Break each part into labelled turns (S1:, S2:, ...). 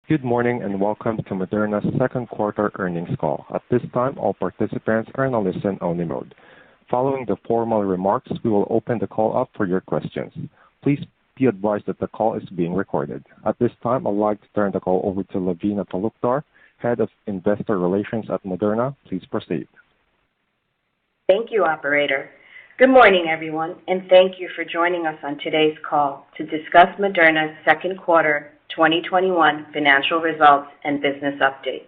S1: Good morning and welcome to Moderna's second quarter earnings call. At this time, all participants are in a listen-only mode. Following the formal remarks, we will open the call up for your questions. Please be advised that the call is being recorded. At this time, I'd like to turn the call over to Lavina Talukdar, Head of Investor Relations at Moderna. Please proceed.
S2: Thank you, operator. Good morning, everyone, and thank you for joining us on today's call to discuss Moderna's second quarter 2021 financial results and business updates.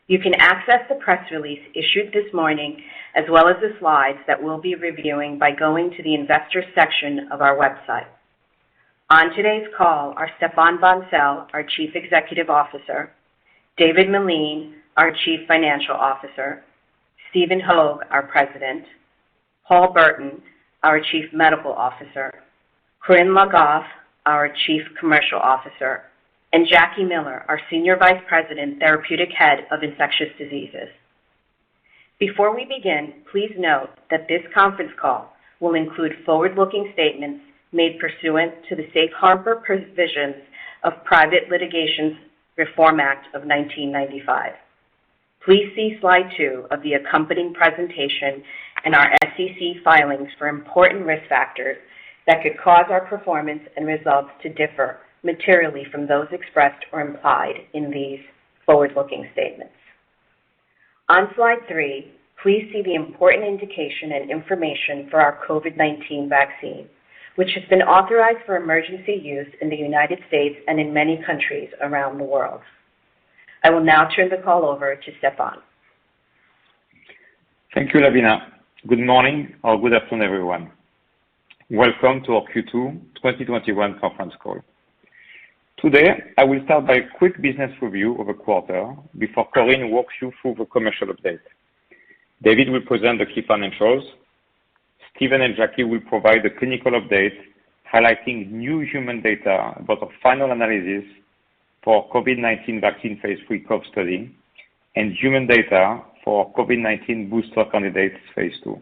S2: You can access the press release issued this morning as well as the slides that we'll be reviewing by going to the Investors section of our website. On today's call are Stéphane Bancel, our Chief Executive Officer, David Meline, our Chief Financial Officer, Stephen Hoge, our President, Paul Burton, our Chief Medical Officer, Corinne Le Goff, our Chief Commercial Officer, and Jackie Miller, our Senior Vice President, Therapeutic Head of Infectious Diseases. Before we begin, please note that this conference call will include forward-looking statements made pursuant to the Safe Harbor provisions of Private Litigation Reform Act of 1995. Please see slide 2 of the accompanying presentation and our SEC filings for important risk factors that could cause our performance and results to differ materially from those expressed or implied in these forward-looking statements. On slide 3, please see the important indication and information for our COVID-19 vaccine, which has been authorized for emergency use in the United States and in many countries around the world. I will now turn the call over to Stéphane.
S3: Thank you, Lavina. Good morning or good afternoon, everyone. Welcome to our Q2 2021 conference call. Today, I will start by a quick business review of the quarter before Corinne walks you through the commercial update. David will present the key financials. Stephen and Jackie will provide the clinical update, highlighting new human data about our final analysis for COVID-19 vaccine phase 3 COVE study and human data for COVID-19 booster candidates phase 2.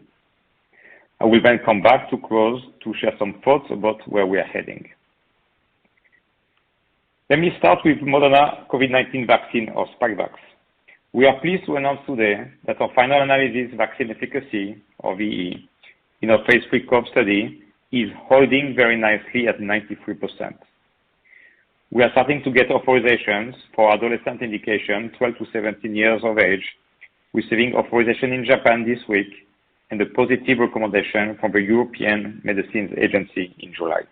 S3: I will then come back to close to share some thoughts about where we are heading. Let me start with Moderna COVID-19 vaccine or Spikevax. We are pleased to announce today that our final analysis vaccine efficacy or VE in our phase 3 COVE study is holding very nicely at 93%. We are starting to get authorizations for adolescent indication 12 to 17 years of age, receiving authorization in Japan this week and a positive recommendation from the European Medicines Agency in July.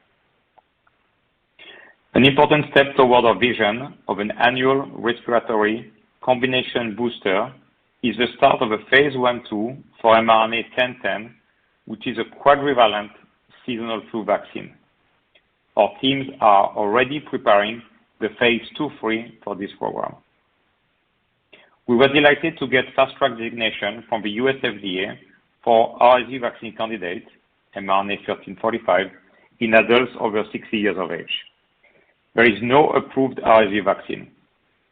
S3: An important step toward our vision of an annual respiratory combination booster is the start of a phase 1/2 for mRNA 1010, which is a quadrivalent seasonal flu vaccine. Our teams are already preparing the phase 2/3 for this program. We were delighted to get fast track designation from the US FDA for Rsv Vaccine candidate, mRNA 1345, in adults over 60 years of age. There is no approved Rsv vaccine.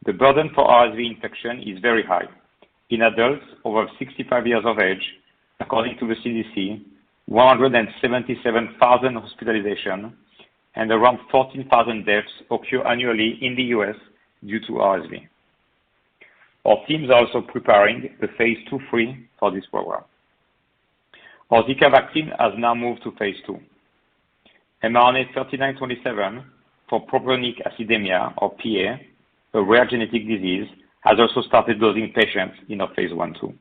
S3: The burden for Rsv infection is very high. In adults over 65 years of age, according to the CDC, 177,000 hospitalizations and around 14,000 deaths occur annually in the US due to Rsv. Our teams are also preparing the phase 2/3 for this program. Our Zika vaccine has now moved to phase 2. mRNA 3927 for propionic acidemia or PA, a rare genetic disease, has also started dosing patients in our phase 1/2.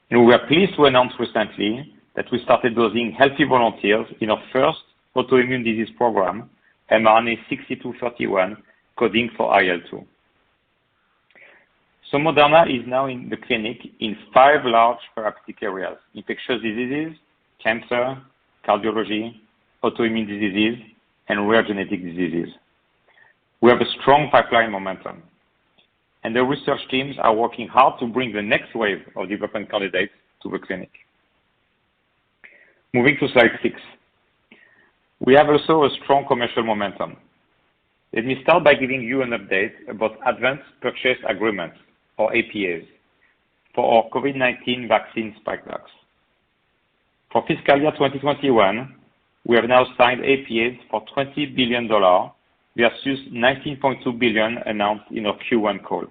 S3: And we are pleased to announce recently that we started dosing healthy volunteers in our first autoimmune disease program, mRNA 6231, coding for IL-2. So Moderna is now in the clinic in 5 large therapeutic areas: infectious diseases, cancer, cardiology, autoimmune diseases, and rare genetic diseases. We have a strong pipeline momentum, and the research teams are working hard to bring the next wave of development candidates to the clinic. Moving to slide 6. We have also a strong commercial momentum. Let me start by giving you an update about Advanced Purchase Agreements, or APAs, for our COVID-19 vaccine Spikevax. For fiscal year 2021, we have now signed APAs for $20 billion versus $19.2 billion announced in our Q1 call.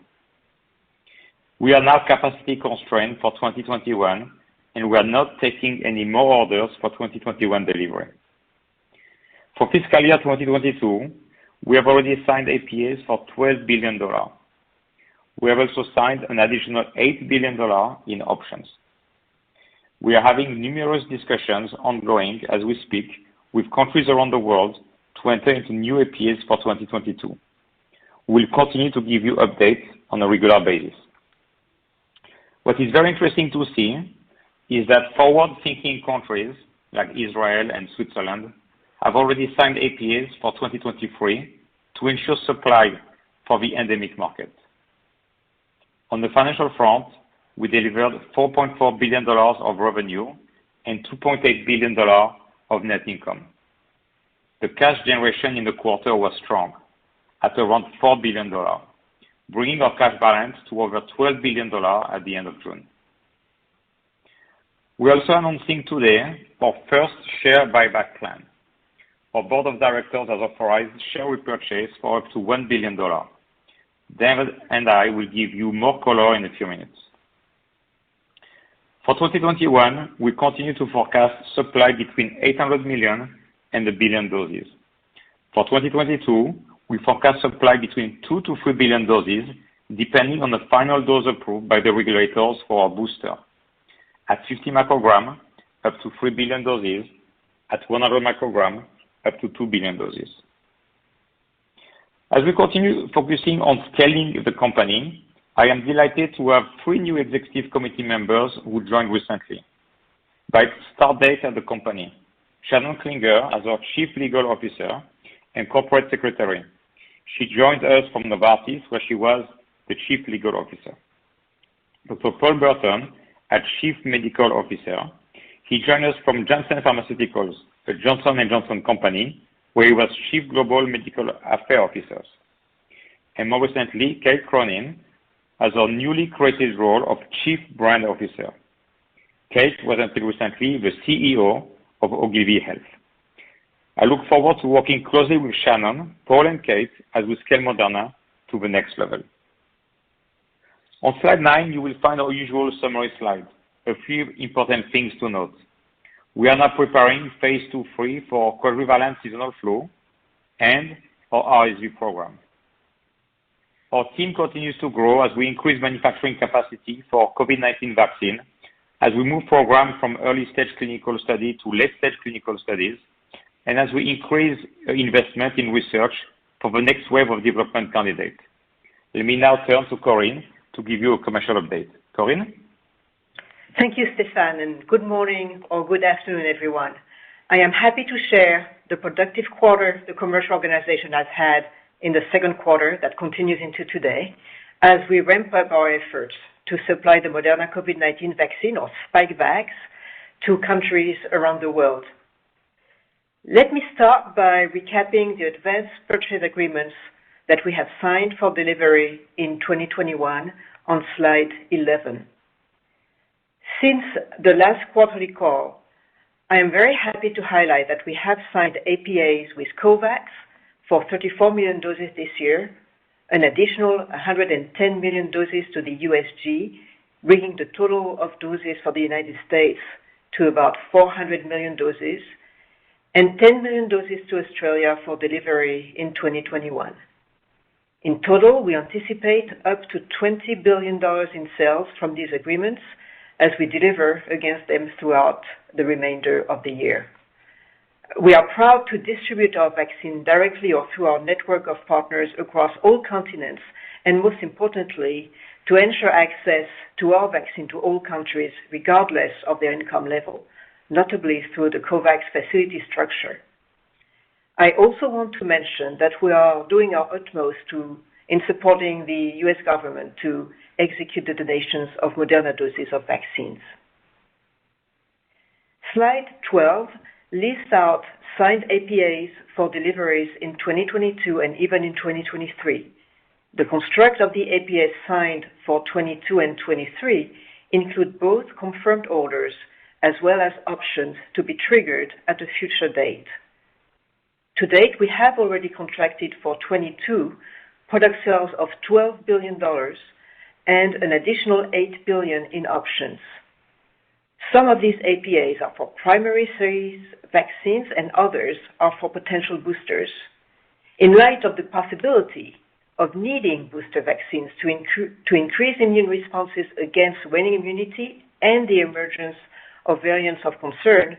S3: We are now capacity constrained for 2021, and we are not taking any more orders for 2021 delivery. For fiscal year 2022, we have already signed APAs for $12 billion. We have also signed an additional $8 billion in options. We are having numerous discussions ongoing as we speak with countries around the world to enter into new APAs for 2022. We'll continue to give you updates on a regular basis. What is very interesting to see is that forward-thinking countries like Israel and Switzerland have already signed APAs for 2023 to ensure supply for the endemic market. On the financial front, we delivered $4.4 billion of revenue and $2.8 billion of net income. The cash generation in the quarter was strong at around $4 billion, bringing our cash balance to over $12 billion at the end of June. We're also announcing today our first share buyback plan. Our board of directors has authorized share repurchase for up to $1 billion. David and I will give you more color in a few minutes. For 2021, we continue to forecast supply between 800 million and 1 billion doses. For 2022, we forecast supply between 2 to 3 billion doses, depending on the final dose approved by the regulators for our booster. At 50 microgram, up to 3 billion doses. At 100 microgram, up to 2 billion doses. As we continue focusing on scaling the company, I am delighted to have 3 new executive committee members who joined recently. By start date at the company, Shannon Klinger as our Chief Legal Officer and Corporate Secretary. She joined us from Novartis, where she was the Chief Legal Officer. Dr. Paul Burton as Chief Medical Officer. He joined us from Janssen Pharmaceuticals, a Johnson & Johnson company, where he was Chief Global Medical Affairs Officer. And more recently, Kate Cronin as our newly created role of Chief Brand Officer. Kate was until recently the CEO of Ogilvy Health. I look forward to working closely with Shannon, Paul, and Kate as we scale Moderna to the next level. On slide 9, you will find our usual summary slide. A few important things to note. We are now preparing phase 2/3 for quadrivalent seasonal flu and our RSV program. Our team continues to grow as we increase manufacturing capacity for COVID-19 vaccine, as we move programs from early-stage clinical study to late-stage clinical studies, and as we increase investment in research for the next wave of development candidates. Let me now turn to Corinne to give you a commercial update. Corinne?
S4: Thank you, Stéphane, and good morning or good afternoon, everyone. I am happy to share the productive quarter the commercial organization has had in the second quarter that continues into today as we ramp up our efforts to supply the Moderna COVID-19 vaccine, or Spikevax, to countries around the world. Let me start by recapping the advanced purchase agreements that we have signed for delivery in 2021 on slide 11. Since the last quarterly call, I am very happy to highlight that we have signed APAs with COVAX for 34 million doses this year, an additional 110 million doses to the USG, bringing the total of doses for the United States to about 400 million doses, and 10 million doses to Australia for delivery in 2021. In total, we anticipate up to $20 billion in sales from these agreements as we deliver against them throughout the remainder of the year. We are proud to distribute our vaccine directly or through our network of partners across all continents, and most importantly, to ensure access to our vaccine to all countries, regardless of their income level, notably through the COVAX facility structure. I also want to mention that we are doing our utmost in supporting the U.S. government to execute the donations of Moderna doses of vaccines. Slide 12 lists out signed APAs for deliveries in 2022 and even in 2023. The construct of the APAs signed for 22 and 23 include both confirmed orders as well as options to be triggered at a future date. To date, we have already contracted for 22 product sales of $12 billion and an additional $8 billion in options. Some of these APAs are for primary series vaccines and others are for potential boosters. In light of the possibility of needing booster vaccines to increase immune responses against waning immunity and the emergence of variants of concern,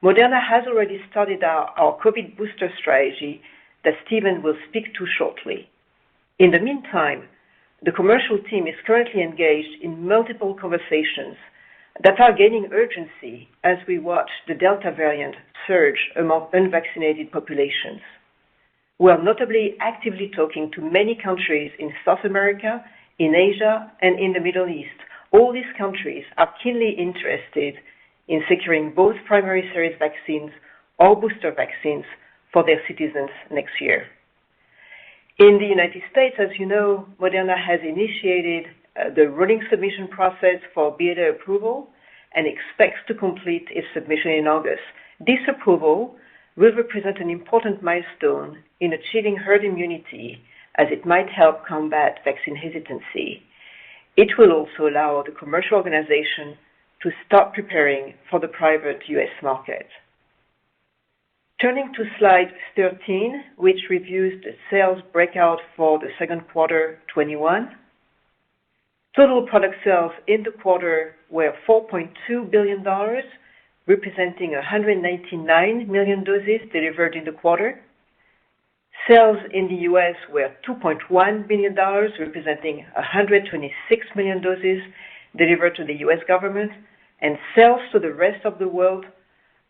S4: Moderna has already started our COVID booster strategy that Stephen will speak to shortly. In the meantime, the commercial team is currently engaged in multiple conversations that are gaining urgency as we watch the Delta variant surge among unvaccinated populations. We are notably actively talking to many countries in South America, in Asia, and in the Middle East. All these countries are keenly interested in securing both primary series vaccines or booster vaccines for their citizens next year. In the United States, as you know, Moderna has initiated the rolling submission process for BLA approval and expects to complete its submission in August. This approval will represent an important milestone in achieving herd immunity as it might help combat vaccine hesitancy. It will also allow the commercial organization to start preparing for the private U.S. market. Turning to slide 13, which reviews the sales breakout for the second quarter 21. Total product sales in the quarter were $4.2 billion, representing 199 million doses delivered in the quarter. Sales in the U.S. were $2.1 billion, representing 126 million doses delivered to the U.S. government, and sales to the rest of the world,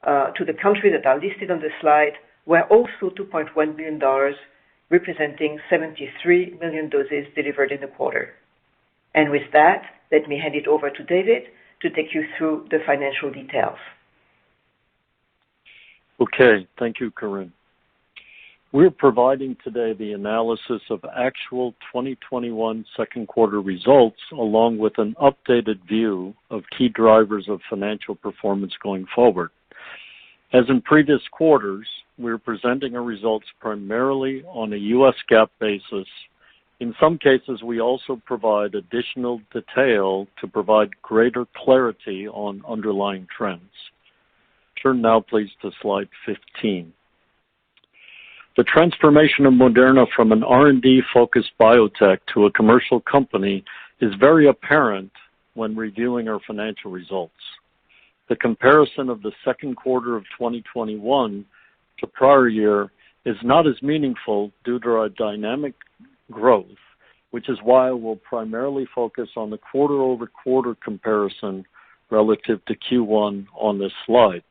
S4: to the countries that are listed on the slide, were also $2.1 billion, representing 73 million doses delivered in the quarter. And with that, let me hand it over to David to take you through the financial details.
S5: Okay, thank you, Corinne. We're providing today the analysis of actual 2021 second quarter results along with an updated view of key drivers of financial performance going forward. As in previous quarters, we're presenting our results primarily on a U.S. GAAP basis. In some cases, we also provide additional detail to provide greater clarity on underlying trends. Turn now, please, to slide 15. The transformation of Moderna from an R&D-focused biotech to a commercial company is very apparent when reviewing our financial results. The comparison of the second quarter of 2021 to prior year is not as meaningful due to our dynamic growth, which is why we'll primarily focus on the quarter-over-quarter comparison relative to Q1 on this slide.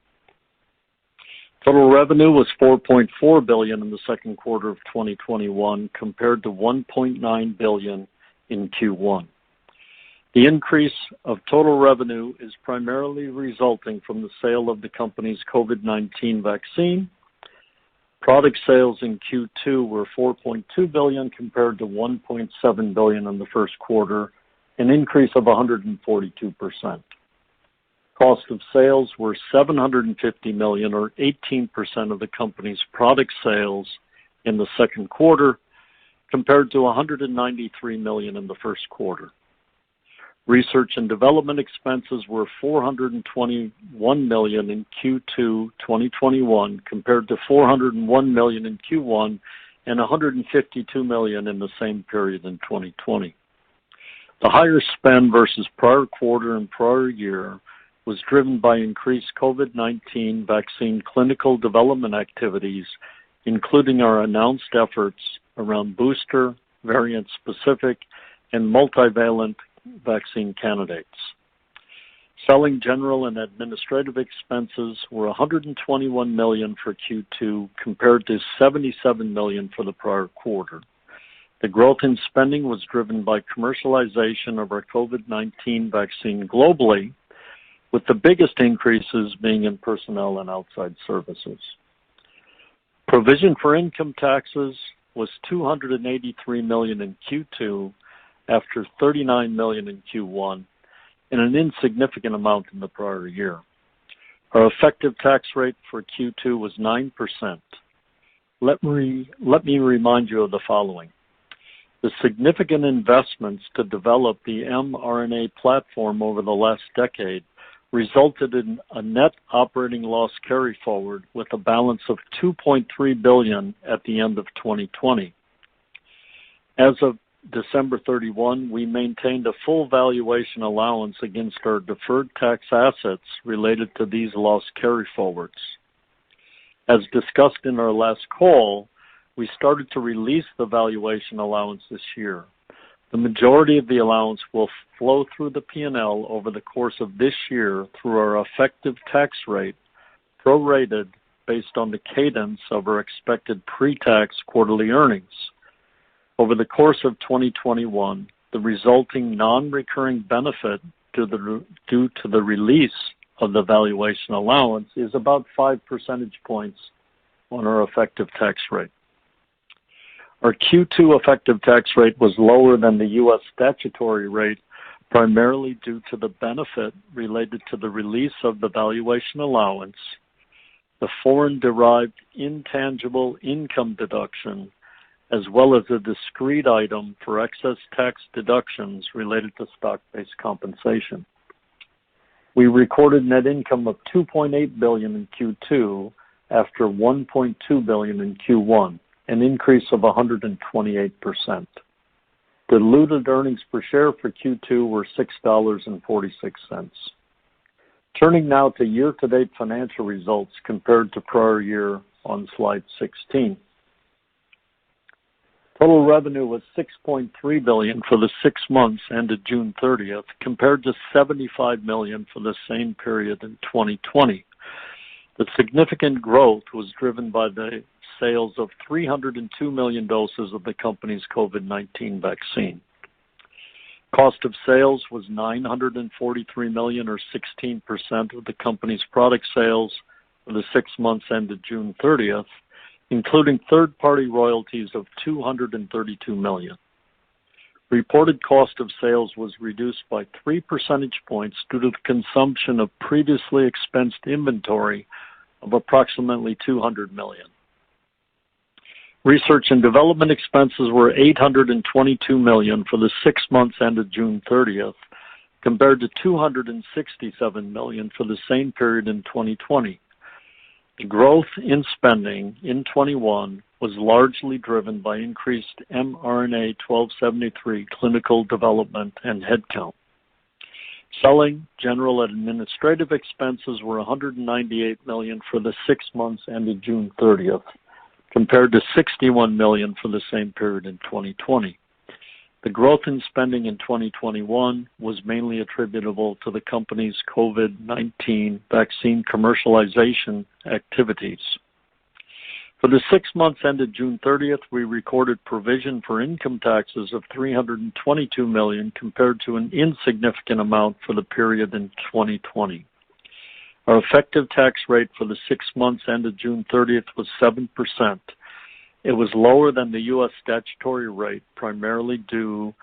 S5: Total revenue was $4.4 billion in the second quarter of 2021 compared to $1.9 billion in Q1. The increase of total revenue is primarily resulting from the sale of the company's COVID-19 vaccine. Product sales in Q2 were $4.2 billion compared to $1.7 billion in the first quarter, an increase of 142%. Cost of sales were $750 million, or 18% of the company's product sales in the second quarter, compared to $193 million in the first quarter. Research and development expenses were $421 million in Q2 2021, compared to $401 million in Q1 and $152 million in the same period in 2020. The higher spend versus prior quarter and prior year was driven by increased COVID-19 vaccine clinical development activities, including our announced efforts around booster, variant-specific, and multivalent vaccine candidates. Selling, general, and administrative expenses were $121 million for Q2 compared to $77 million for the prior quarter. The growth in spending was driven by commercialization of our COVID-19 vaccine globally, with the biggest increases being in personnel and outside services. Provision for income taxes was $283 million in Q2 after $39 million in Q1 and an insignificant amount in the prior year. Our effective tax rate for Q2 was 9%. let me remind you of the following. The significant investments to develop the mRNA platform over the last decade resulted in a net operating loss carry forward with a balance of $2.3 billion at the end of 2020. As of December 31, we maintained a full valuation allowance against our deferred tax assets related to these loss carry forwards. As discussed in our last call, we started to release the valuation allowance this year. The majority of the allowance will flow through the P&L over the course of this year through our effective tax rate, prorated based on the cadence of our expected pre-tax quarterly earnings. Over the course of 2021, the resulting non-recurring benefit due to the release of the valuation allowance is about 5 percentage points on our effective tax rate. Our Q2 effective tax rate was lower than the U.S. statutory rate, primarily due to the benefit related to the release of the valuation allowance, the foreign-derived intangible income deduction, as well as a discrete item for excess tax deductions related to stock-based compensation. We recorded net income of $2.8 billion in Q2 after $1.2 billion in Q1, an increase of 128%. Diluted earnings per share for Q2 were $6.46. Turning now to year-to-date financial results compared to prior year on slide 16. Total revenue was $6.3 billion for the 6 months ended June 30th, compared to $75 million for the same period in 2020. The significant growth was driven by the sales of 302 million doses of the company's COVID-19 vaccine. Cost of sales was $943 million, or 16% of the company's product sales for the 6 months ended June 30th, including third-party royalties of $232 million. Reported cost of sales was reduced by 3 percentage points due to the consumption of previously expensed inventory of approximately $200 million. Research and development expenses were $822 million for the 6 months ended June 30th, compared to $267 million for the same period in 2020. The growth in spending in 21 was largely driven by increased mRNA 1273 clinical development and headcount. Selling, general, and administrative expenses were $198 million for the 6 months ended June 30th, compared to $61 million for the same period in 2020. The growth in spending in 2021 was mainly attributable to the company's COVID-19 vaccine commercialization activities. For the 6 months ended June 30th, we recorded provision for income taxes of $322 million compared to an insignificant amount for the period in 2020. Our effective tax rate for the 6 months ended June 30th was 7%. It was lower than the U.S. statutory rate, primarily due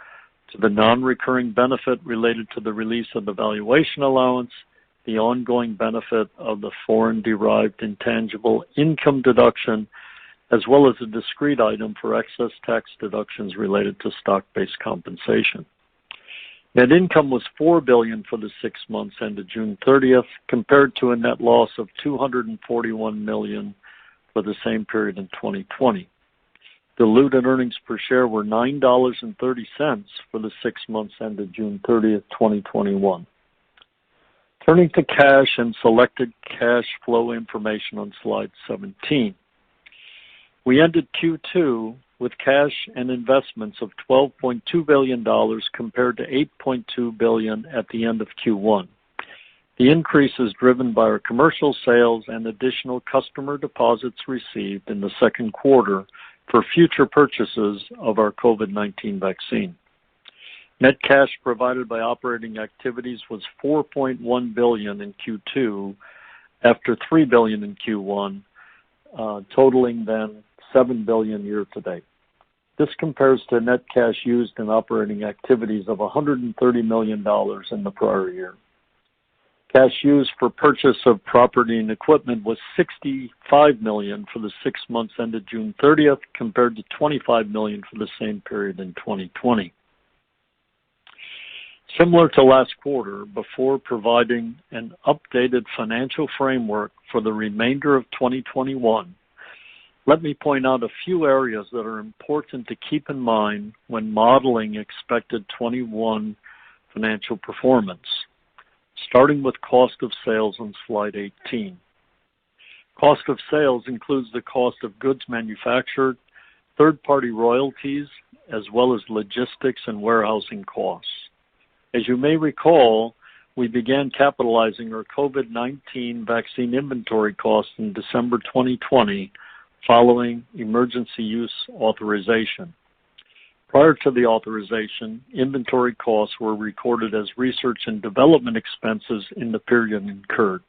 S5: to the non-recurring benefit related to the release of the valuation allowance, the ongoing benefit of the foreign-derived intangible income deduction, as well as a discrete item for excess tax deductions related to stock-based compensation. Net income was $4 billion for the 6 months ended June 30th, compared to a net loss of $241 million for the same period in 2020. Diluted earnings per share were $9.30 for the 6 months ended June 30th, 2021. Turning to cash and selected cash flow information on slide 17. We ended Q2 with cash and investments of $12.2 billion compared to $8.2 billion at the end of Q1. The increase is driven by our commercial sales and additional customer deposits received in the second quarter for future purchases of our COVID-19 vaccine. Net cash provided by operating activities was $4.1 billion in Q2 after $3 billion in Q1, totaling then $7 billion year to date. This compares to net cash used in operating activities of $130 million in the prior year. Cash used for purchase of property and equipment was $65 million for the 6 months ended June 30th, compared to $25 million for the same period in 2020. Similar to last quarter, before providing an updated financial framework for the remainder of 2021, let me point out a few areas that are important to keep in mind when modeling expected 21 financial performance. Starting with cost of sales on slide 18. Cost of sales includes the cost of goods manufactured, third-party royalties, as well as logistics and warehousing costs. As you may recall, we began capitalizing our COVID-19 vaccine inventory costs in December 2020 following emergency use authorization. Prior to the authorization, inventory costs were recorded as research and development expenses in the period incurred.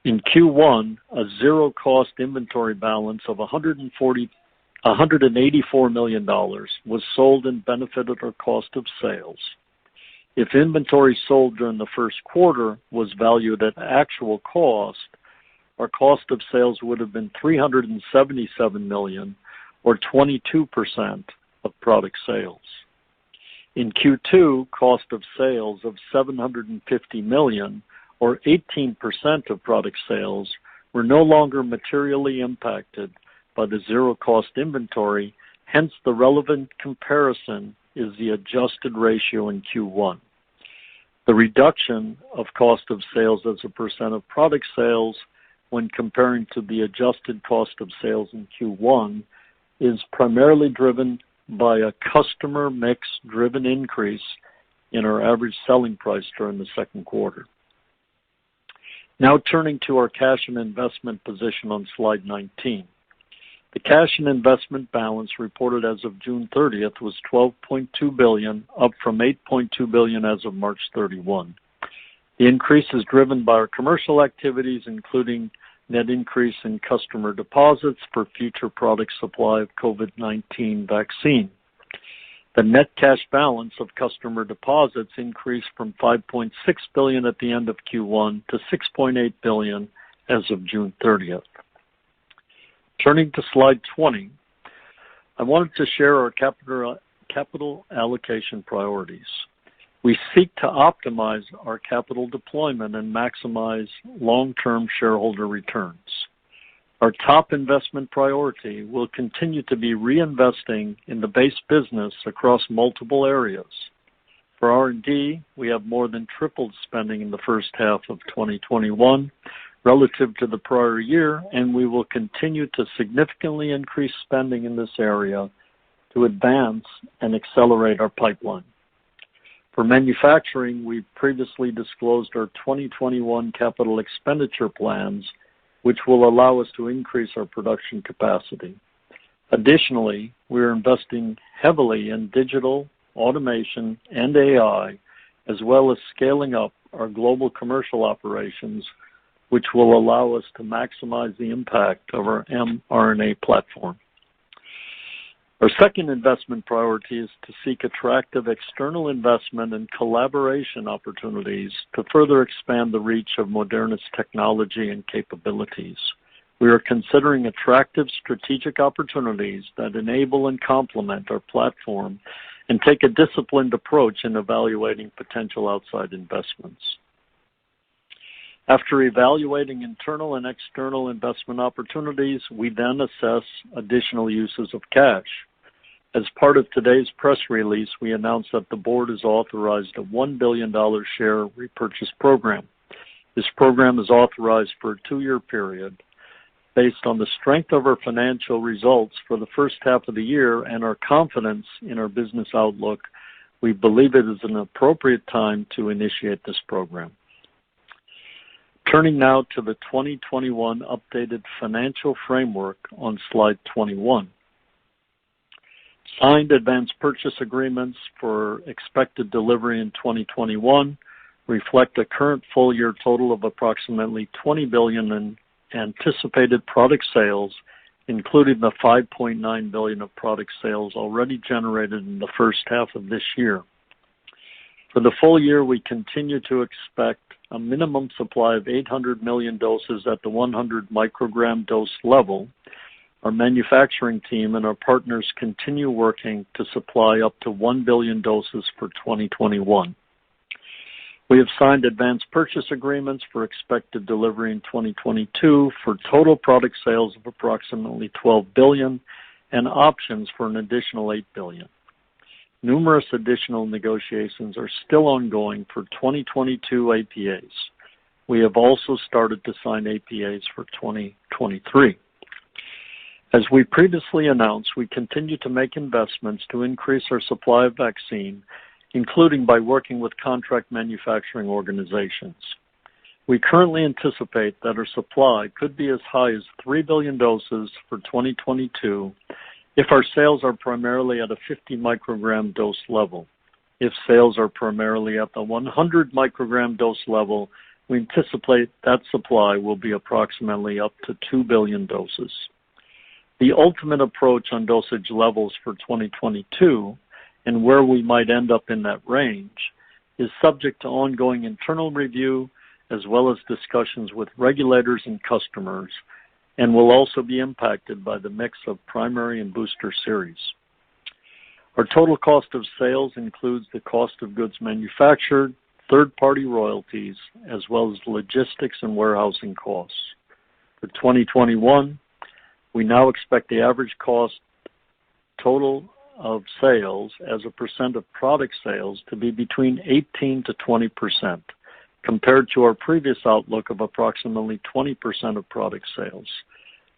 S5: In Q1, a zero-cost inventory balance of $184 million was sold and benefited our cost of sales. If inventory sold during the first quarter was valued at actual cost, our cost of sales would have been $377 million, or 22% of product sales. In Q2, cost of sales of $750 million, or 18% of product sales, were no longer materially impacted by the zero-cost inventory, hence the relevant comparison is the adjusted ratio in Q1. The reduction of cost of sales as a percent of product sales when comparing to the adjusted cost of sales in Q1 is primarily driven by a customer mix-driven increase in our average selling price during the second quarter. Now turning to our cash and investment position on slide 19. The cash and investment balance reported as of June 30th was $12.2 billion, up from $8.2 billion as of March 31. The increase is driven by our commercial activities, including net increase in customer deposits for future product supply of COVID-19 vaccine. The net cash balance of customer deposits increased from $5.6 billion at the end of Q1 to $6.8 billion as of June 30th. Turning to slide 20, I wanted to share our capital allocation priorities. We seek to optimize our capital deployment and maximize long-term shareholder returns. Our top investment priority will continue to be reinvesting in the base business across multiple areas. For R&D, we have more than tripled spending in the first half of 2021 relative to the prior year, and we will continue to significantly increase spending in this area to advance and accelerate our pipeline. For manufacturing, we previously disclosed our 2021 capital expenditure plans, which will allow us to increase our production capacity. Additionally, we are investing heavily in digital, automation, and AI, as well as scaling up our global commercial operations, which will allow us to maximize the impact of our mRNA platform. Our second investment priority is to seek attractive external investment and collaboration opportunities to further expand the reach of Moderna's technology and capabilities. We are considering attractive strategic opportunities that enable and complement our platform and take a disciplined approach in evaluating potential outside investments. After evaluating internal and external investment opportunities, we then assess additional uses of cash. As part of today's press release, we announced that the board has authorized a $1 billion share repurchase program. This program is authorized for a 2-year period. Based on the strength of our financial results for the first half of the year and our confidence in our business outlook, we believe it is an appropriate time to initiate this program. Turning now to the 2021 updated financial framework on slide 21. Signed advance purchase agreements for expected delivery in 2021 reflect a current full-year total of approximately $20 billion in anticipated product sales, including the $5.9 billion of product sales already generated in the first half of this year. For the full year, we continue to expect a minimum supply of 800 million doses at the 100 microgram dose level, our manufacturing team and our partners continue working to supply up to 1 billion doses for 2021. We have signed advance purchase agreements for expected delivery in 2022 for total product sales of approximately 12 billion and options for an additional 8 billion. Numerous additional negotiations are still ongoing for 2022 APAs. We have also started to sign APAs for 2023. As we previously announced, we continue to make investments to increase our supply of vaccine, including by working with contract manufacturing organizations. We currently anticipate that our supply could be as high as 3 billion doses for 2022 if our sales are primarily at a 50 microgram dose level. If sales are primarily at the 100 microgram dose level, we anticipate that supply will be approximately up to 2 billion doses. The ultimate approach on dosage levels for 2022 and where we might end up in that range is subject to ongoing internal review as well as discussions with regulators and customers, and will also be impacted by the mix of primary and booster series. Our total cost of sales includes the cost of goods manufactured, third-party royalties, as well as logistics and warehousing costs. For 2021, we now expect the average cost total of sales as a percent of product sales to be between 18 to 20%, compared to our previous outlook of approximately 20% of product sales.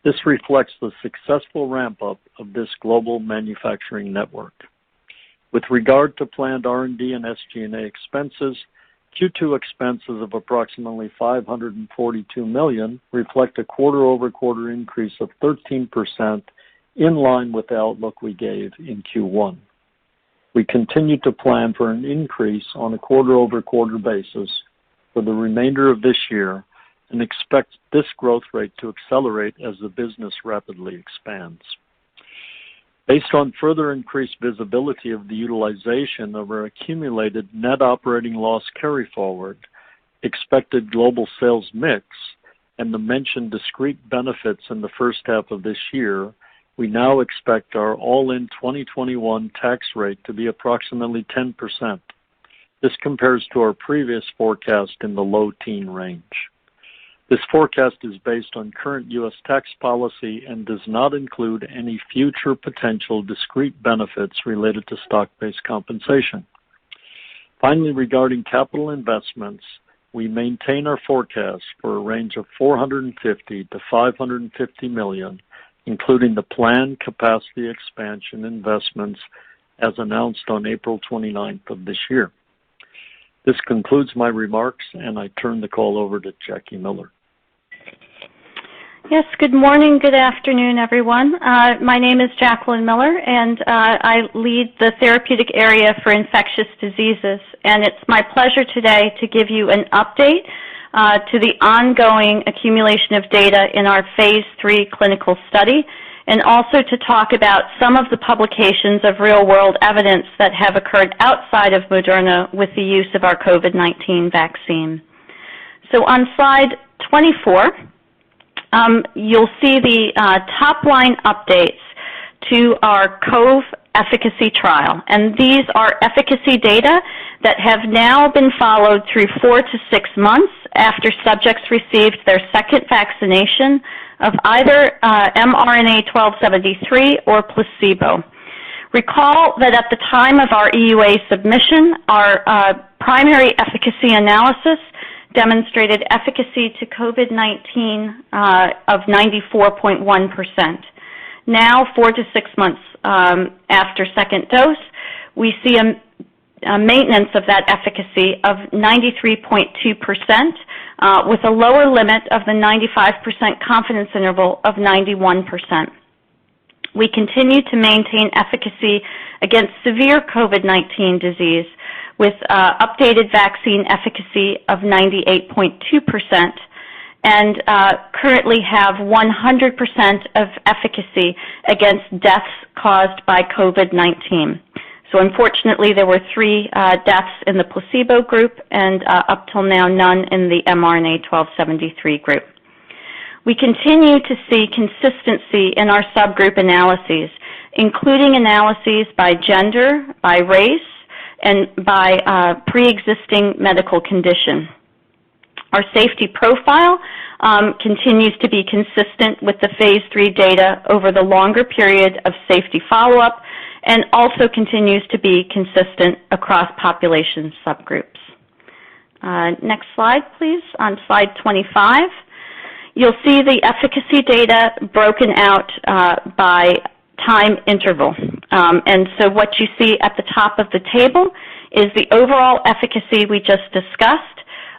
S5: This reflects the successful ramp-up of this global manufacturing network. With regard to planned R&D and SG&A expenses, Q2 expenses of approximately $542 million reflect a quarter-over-quarter increase of 13%, in line with the outlook we gave in Q1. We continue to plan for an increase on a quarter-over-quarter basis for the remainder of this year and expect this growth rate to accelerate as the business rapidly expands. Based on further increased visibility of the utilization of our accumulated net operating loss carryforward, expected global sales mix, and the mentioned discrete benefits in the first half of this year, we now expect our all-in 2021 tax rate to be approximately 10%. This compares to our previous forecast in the low teen range. This forecast is based on current U.S. tax policy and does not include any future potential discrete benefits related to stock-based compensation. Finally, regarding capital investments, we maintain our forecast for a range of $450 to $550 million, including the planned capacity expansion investments as announced on April 29th of this year. This concludes my remarks, and I turn the call over to Jackie Miller.
S6: Yes, good morning, good afternoon, everyone. My name is Jacqueline Miller, and I lead the therapeutic area for infectious diseases. And it's my pleasure today to give you an update to the ongoing accumulation of data in our phase 3 clinical study, and also to talk about some of the publications of real-world evidence that have occurred outside of Moderna with the use of our COVID-19 vaccine. So on slide 24, you'll see the top-line updates to our COVE efficacy trial. And these are efficacy data that have now been followed through 4 to 6 months after subjects received their second vaccination of either mRNA 1273 or placebo. Recall that at the time of our EUA submission, our primary efficacy analysis demonstrated efficacy to COVID-19 of 94.1%. Now, 4 to 6 months after second dose, we see a maintenance of that efficacy of 93.2%, with a lower limit of the 95% confidence interval of 91%. We continue to maintain efficacy against severe COVID-19 disease with updated vaccine efficacy of 98.2%, and currently have 100% of efficacy against deaths caused by COVID-19. So unfortunately, there were 3 deaths in the placebo group and up till now none in the mRNA 1273 group. We continue to see consistency in our subgroup analyses, including analyses by gender, by race, and by pre-existing medical condition. Our safety profile continues to be consistent with the phase 3 data over the longer period of safety follow-up and also continues to be consistent across population subgroups. Next slide, please. On slide 25, you'll see the efficacy data broken out by time interval. And so what you see at the top of the table is the overall efficacy we just discussed.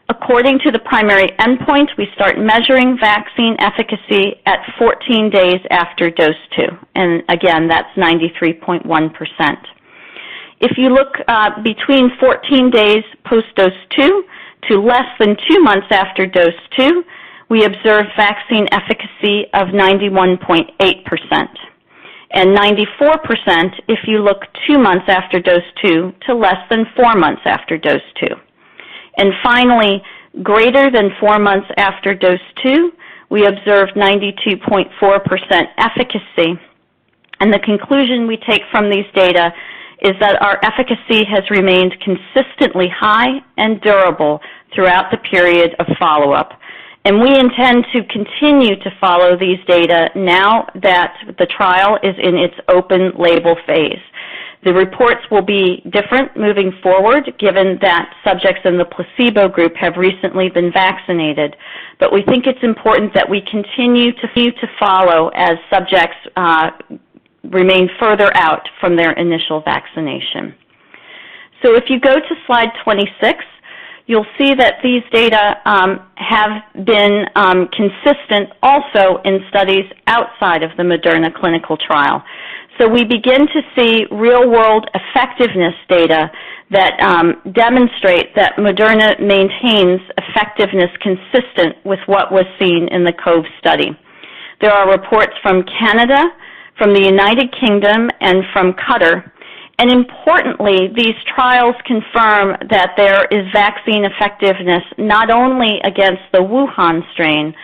S6: According to the primary endpoint, we start measuring vaccine efficacy at 14 days after dose 2. And again, that's 93.1%. If you look between 14 days post-dose 2 to less than 2 months after dose 2, we observe vaccine efficacy of 91.8%. And 94% if you look 2 months after dose 2 to less than 4 months after dose 2. And finally, greater than 4 months after dose 2, we observed 92.4% efficacy. And the conclusion we take from these data is that our efficacy has remained consistently high and durable throughout the period of follow-up. And we intend to continue to follow these data now that the trial is in its open label phase. The reports will be different moving forward, given that subjects in the placebo group have recently been vaccinated. But we think it's important that we continue to follow as subjects remain further out from their initial vaccination. So if you go to slide 26, you'll see that these data have been consistent also in studies outside of the Moderna clinical trial. So we begin to see real-world effectiveness data that demonstrate that Moderna maintains effectiveness consistent with what was seen in the COVE study. There are reports from Canada, from the United Kingdom, and from Qatar. And importantly, these trials confirm that there is vaccine effectiveness not only against the Wuhan strain,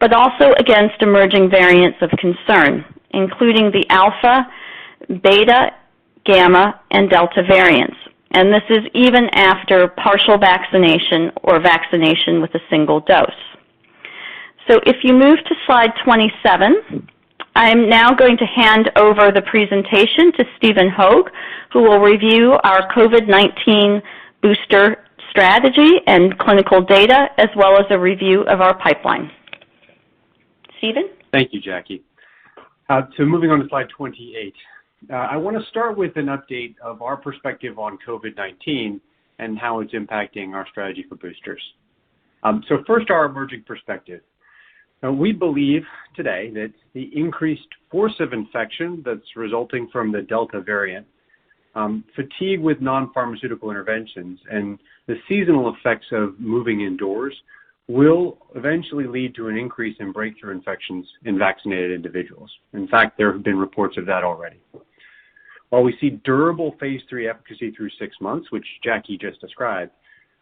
S6: but also against emerging variants of concern, including the Alpha, Beta, Gamma, and Delta variants. And this is even after partial vaccination or vaccination with a single dose. So if you move to slide 27, I'm now going to hand over the presentation to Stephen Hoag, who will review our COVID-19 booster strategy and clinical data, as well as a review of our pipeline. Stephen?
S7: Thank you, Jackie. So moving on to slide 28. I want to start with an update of our perspective on COVID-19 and how it's impacting our strategy for boosters. So first, our emerging perspective. We believe today that the increased force of infection that's resulting from the Delta variant, fatigue with non-pharmaceutical interventions, and the seasonal effects of moving indoors will eventually lead to an increase in breakthrough infections in vaccinated individuals. In fact, there have been reports of that already. While we see durable phase 3 efficacy through 6 months, which Jackie just described,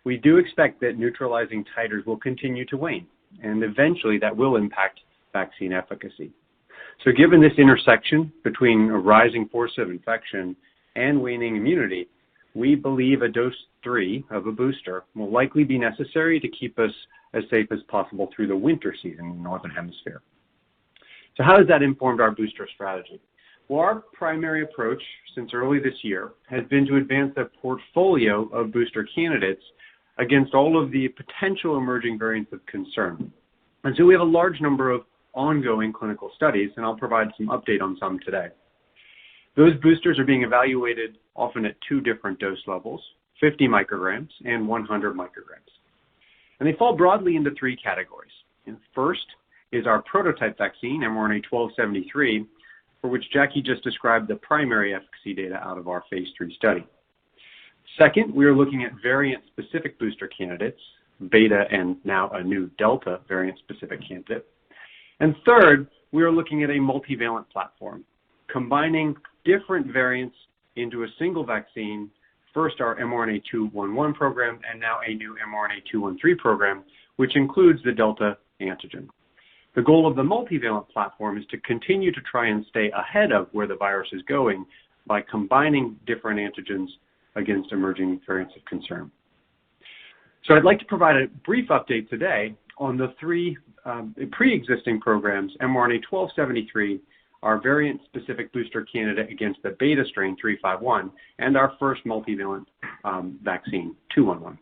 S7: we do expect that neutralizing titers will continue to wane, and eventually that will impact vaccine efficacy. So given this intersection between a rising force of infection and waning immunity, we believe a dose 3 of a booster will likely be necessary to keep us as safe as possible through the winter season in the Northern Hemisphere. So how has that informed our booster strategy? Well, our primary approach since early this year has been to advance a portfolio of booster candidates against all of the potential emerging variants of concern. And so we have a large number of ongoing clinical studies, and I'll provide some update on some today. Those boosters are being evaluated often at 2 different dose levels, 50 micrograms and 100 micrograms. And they fall broadly into 3 categories. And first is our prototype vaccine, mRNA 1273, for which Jackie just described the primary efficacy data out of our phase 3 study. Second, we are looking at variant-specific booster candidates, Beta and now a new Delta variant-specific candidate. And third, we are looking at a multivalent platform, combining different variants into a single vaccine, first our mRNA-211 program and now a new mRNA-213 program, which includes the Delta antigen. The goal of the multivalent platform is to continue to try and stay ahead of where the virus is going by combining different antigens against emerging variants of concern. So I'd like to provide a brief update today on the three pre-existing programs, mRNA-1273, our variant-specific booster candidate against the beta strain 351, and our first multivalent vaccine, 211.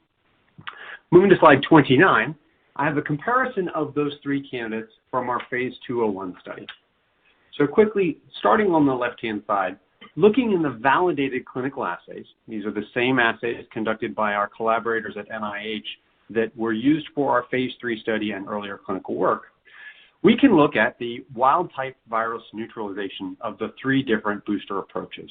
S7: Moving to slide 29, I have a comparison of those three candidates from our phase 201 study. So quickly, starting on the left-hand side, looking in the validated clinical assays, these are the same assays conducted by our collaborators at NIH that were used for our phase 3 study and earlier clinical work, we can look at the wild-type virus neutralization of the three different booster approaches.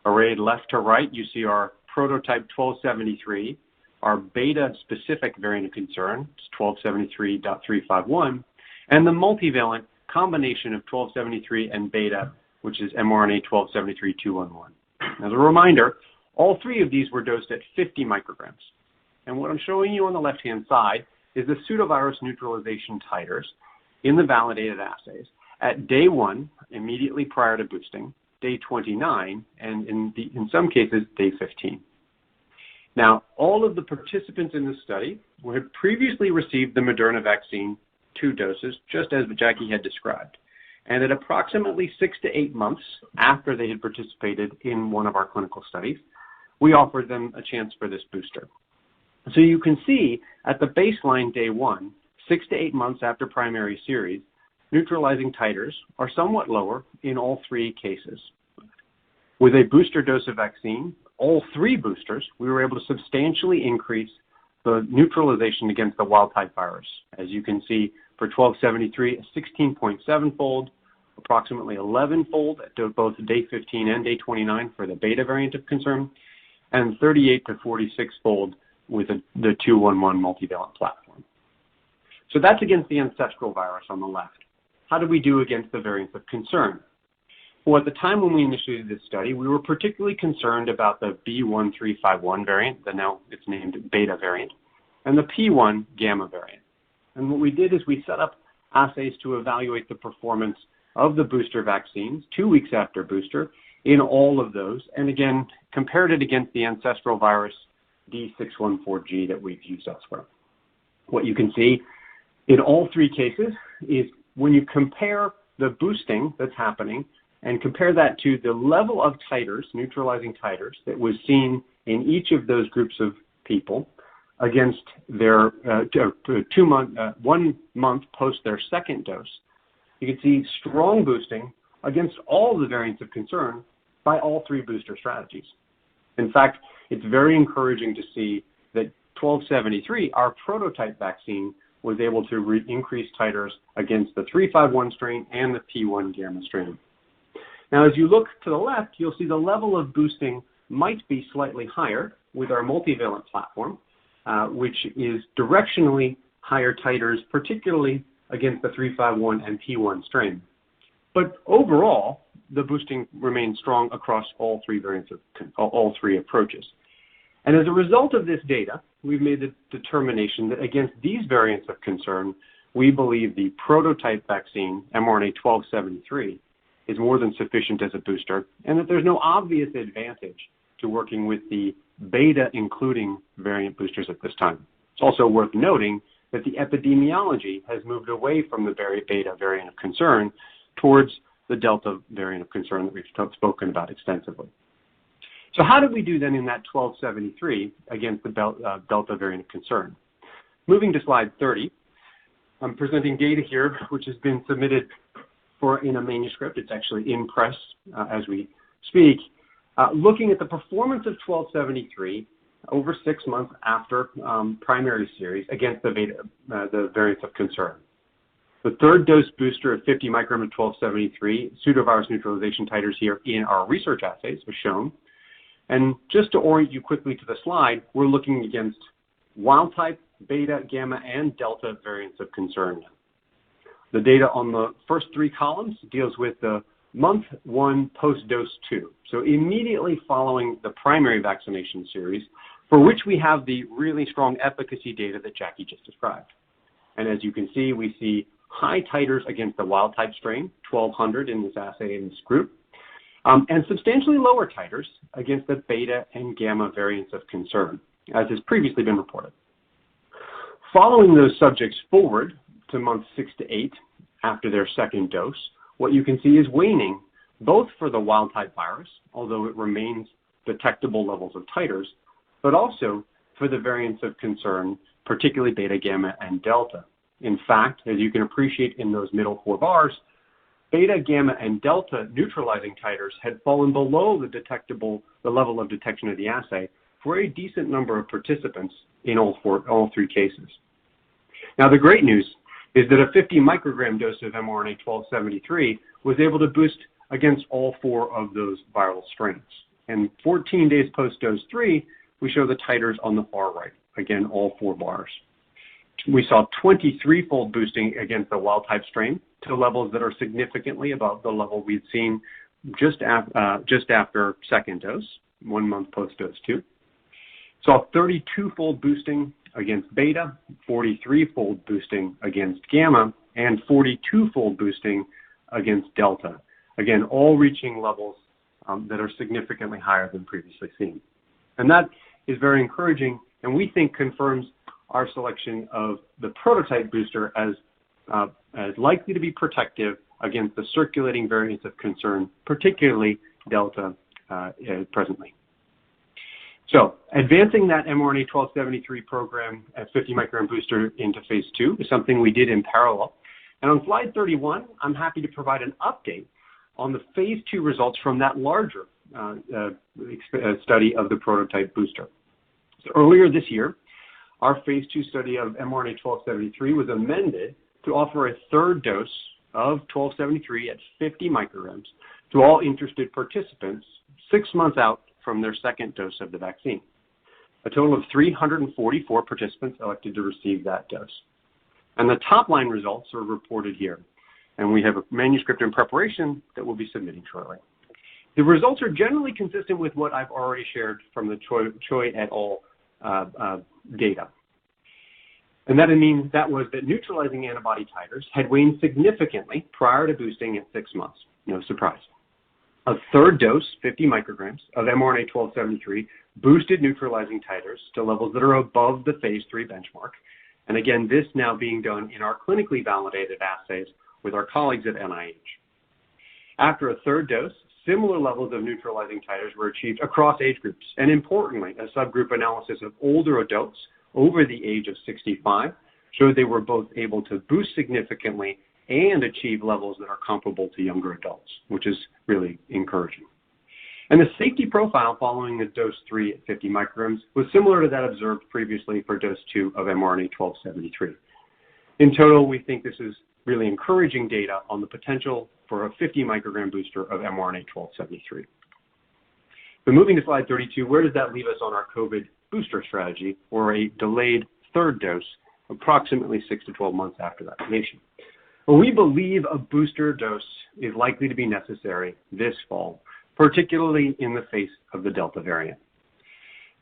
S7: Arrayed left to right, you see our prototype 1273, our beta-specific variant of concern, it's 1273.351, and the multivalent combination of 1273 and beta, which is mRNA-1273.211. As a reminder, all three of these were dosed at 50 micrograms. And what I'm showing you on the left-hand side is the pseudovirus neutralization titers in the validated assays at day 1, immediately prior to boosting, day 29, and in some cases, day 15. Now, all of the participants in this study had previously received the Moderna vaccine 2 doses, just as Jackie had described. And at approximately 6 to 8 months after they had participated in one of our clinical studies, we offered them a chance for this booster. So you can see at the baseline day 1, 6 to 8 months after primary series, neutralizing titers are somewhat lower in all three cases. With a booster dose of vaccine, all three boosters, we were able to substantially increase the neutralization against the wild-type virus. As you can see, for 1273, a 16.7-fold, approximately 11-fold at both day 15 and day 29 for the beta variant of concern, and 38 to 46-fold with the 211 multivalent platform. So that's against the ancestral virus on the left. How did we do against the variants of concern? Well, at the time when we initiated this study, we were particularly concerned about the B1351 variant, now it's named beta variant, and the P1 gamma variant. And what we did is we set up assays to evaluate the performance of the booster vaccines 2 weeks after booster in all of those, and again, compared it against the ancestral virus D614G that we've used elsewhere. What you can see in all three cases is when you compare the boosting that's happening and compare that to the level of titers, neutralizing titers, that was seen in each of those groups of people against their 1 month post their second dose, you can see strong boosting against all the variants of concern by all three booster strategies. In fact, it's very encouraging to see that 1273, our prototype vaccine, was able to increase titers against the 351 strain and the P1 gamma strain. Now, as you look to the left, you'll see the level of boosting might be slightly higher with our multivalent platform, which is directionally higher titers, particularly against the 351 and P1 strain. But overall, the boosting remains strong across all three variants of all three approaches. And as a result of this data, we've made the determination that against these variants of concern, we believe the prototype vaccine, mRNA-1273, is more than sufficient as a booster, and that there's no obvious advantage to working with the beta including variant boosters at this time. It's also worth noting that the epidemiology has moved away from the beta variant of concern towards the Delta variant of concern that we've spoken about extensively. So how did we do then in that 1273 against the Delta variant of concern? Moving to slide 30, I'm presenting data here which has been submitted in a manuscript. It's actually in press as we speak, looking at the performance of 1273 over 6 months after primary series against the variants of concern. The third dose booster of 50 microgram of 1273, pseudovirus neutralization titers here in our research assays was shown. And just to orient you quickly to the slide, we're looking against wild type, beta, gamma, and delta variants of concern. The data on the first three columns deals with the month 1 post-dose 2, so immediately following the primary vaccination series, for which we have the really strong efficacy data that Jackie just described. And as you can see, we see high titers against the wild-type strain, 1,200 in this assay in this group, and substantially lower titers against the beta and gamma variants of concern, as has previously been reported. Following those subjects forward to month 6 to 8 after their second dose, what you can see is waning, both for the wild-type virus, although it remains detectable levels of titers, but also for the variants of concern, particularly beta, gamma, and delta. In fact, as you can appreciate in those middle 4 bars, beta, gamma, and delta neutralizing titers had fallen below the level of detection of the assay for a decent number of participants in all 3 cases. Now, the great news is that a 50 microgram dose of mRNA-1273 was able to boost against all 4 of those viral strains. And 14 days post-dose 3, we show the titers on the far right, again, all 4 bars. We saw 23-fold boosting against the wild-type strain to levels that are significantly above the level we'd seen just after second dose, 1 month post-dose 2. Saw 32-fold boosting against beta, 43-fold boosting against gamma, and 42-fold boosting against delta. Again, all reaching levels that are significantly higher than previously seen. And that is very encouraging, and we think confirms our selection of the prototype booster as likely to be protective against the circulating variants of concern, particularly delta presently. So, advancing that mRNA-1273 program at 50 microgram booster into phase 2 is something we did in parallel. And on slide 31, I'm happy to provide an update on the phase 2 results from that larger study of the prototype booster. So earlier this year, our phase 2 study of mRNA-1273 was amended to offer a third dose of 1273 at 50 micrograms to all interested participants 6 months out from their second dose of the vaccine. A total of 344 participants elected to receive that dose. And the top-line results are reported here. And we have a manuscript in preparation that we'll be submitting shortly. The results are generally consistent with what I've already shared from the Choi et al. Data. And that means that was that neutralizing antibody titers had waned significantly prior to boosting at 6 months. No surprise. A third dose, 50 micrograms, of mRNA-1273 boosted neutralizing titers to levels that are above the phase 3 benchmark. And again, this now being done in our clinically validated assays with our colleagues at NIH. After a third dose, similar levels of neutralizing titers were achieved across age groups. And importantly, a subgroup analysis of older adults over the age of 65 showed they were both able to boost significantly and achieve levels that are comparable to younger adults, which is really encouraging. And the safety profile following the dose 3 at 50 micrograms was similar to that observed previously for dose 2 of mRNA-1273. In total, we think this is really encouraging data on the potential for a 50 microgram booster of mRNA-1273. But moving to slide 32, where does that leave us on our COVID booster strategy, or a delayed third dose approximately 6 to 12 months after vaccination? Well, we believe a booster dose is likely to be necessary this fall, particularly in the face of the Delta variant.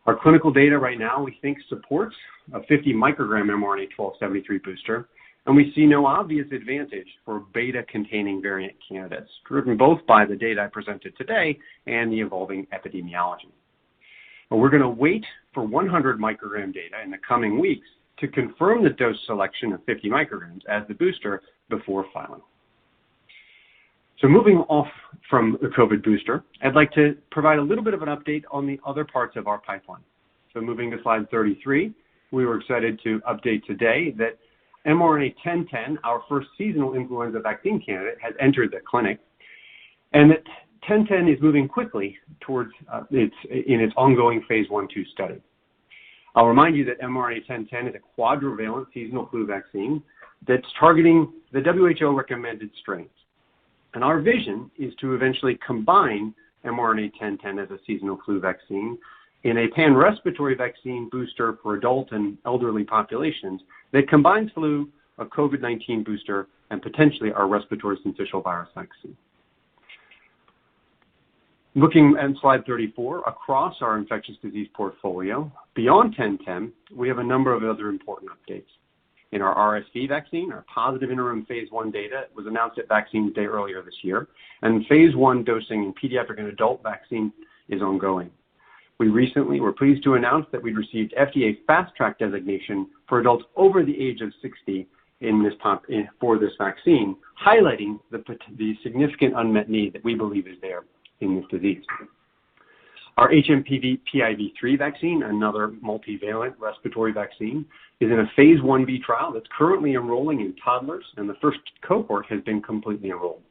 S7: Our clinical data right now, we think, supports a 50 microgram mRNA-1273 booster, and we see no obvious advantage for beta-containing variant candidates, driven both by the data I presented today and the evolving epidemiology. But we're going to wait for 100 microgram data in the coming weeks to confirm the dose selection of 50 micrograms as the booster before filing. So moving off from the COVID booster, I'd like to provide a little bit of an update on the other parts of our pipeline. So moving to slide 33, we were excited to update today that mRNA-1010, our first seasonal influenza vaccine candidate, has entered the clinic, and that 1010 is moving quickly towards its ongoing phase 1/2 study. I'll remind you that mRNA-1010 is a quadrivalent seasonal flu vaccine that's targeting the WHO-recommended strains. And our vision is to eventually combine mRNA-1010 as a seasonal flu vaccine in a pan-respiratory vaccine booster for adult and elderly populations that combines flu, a COVID-19 booster, and potentially our respiratory syncytial virus vaccine. Looking at slide 34, across our infectious disease portfolio, beyond 1010, we have a number of other important updates. In our RSV vaccine, our positive interim phase 1 data was announced at Vaccines Day earlier this year, and phase 1 dosing in pediatric and adult vaccine is ongoing. We recently were pleased to announce that we received FDA Fast Track designation for adults over the age of 60 for this vaccine, highlighting the significant unmet need that we believe is there in this disease. Our HMPV PIV3 vaccine, another multivalent respiratory vaccine, is in a phase 1b trial that's currently enrolling in toddlers, and the first cohort has been completely enrolled.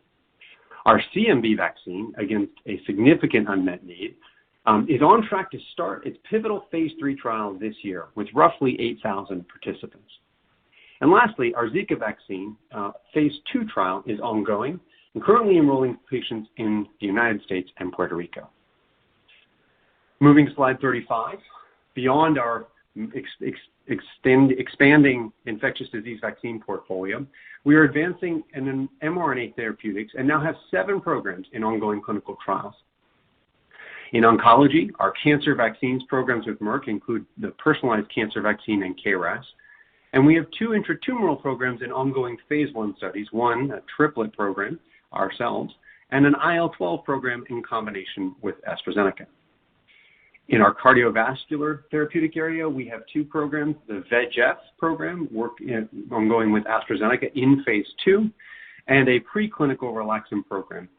S7: Our CMV vaccine, against a significant unmet need, is on track to start its pivotal phase 3 trial this year with roughly 8,000 participants. And lastly, our Zika vaccine phase 2 trial is ongoing and currently enrolling patients in the United States and Puerto Rico. Moving to slide 35, beyond our expanding infectious disease vaccine portfolio, we are advancing in mRNA therapeutics and now have 7 programs in ongoing clinical trials. In oncology, our cancer vaccines programs with Merck include the personalized cancer vaccine and KRAS, and we have 2 intratumoral programs in ongoing phase 1 studies, one a triplet program ourselves, and an IL-12 program in combination with AstraZeneca. In our cardiovascular therapeutic area, we have 2 programs, the VEGF program ongoing with AstraZeneca in phase 2, and a preclinical relaxin program.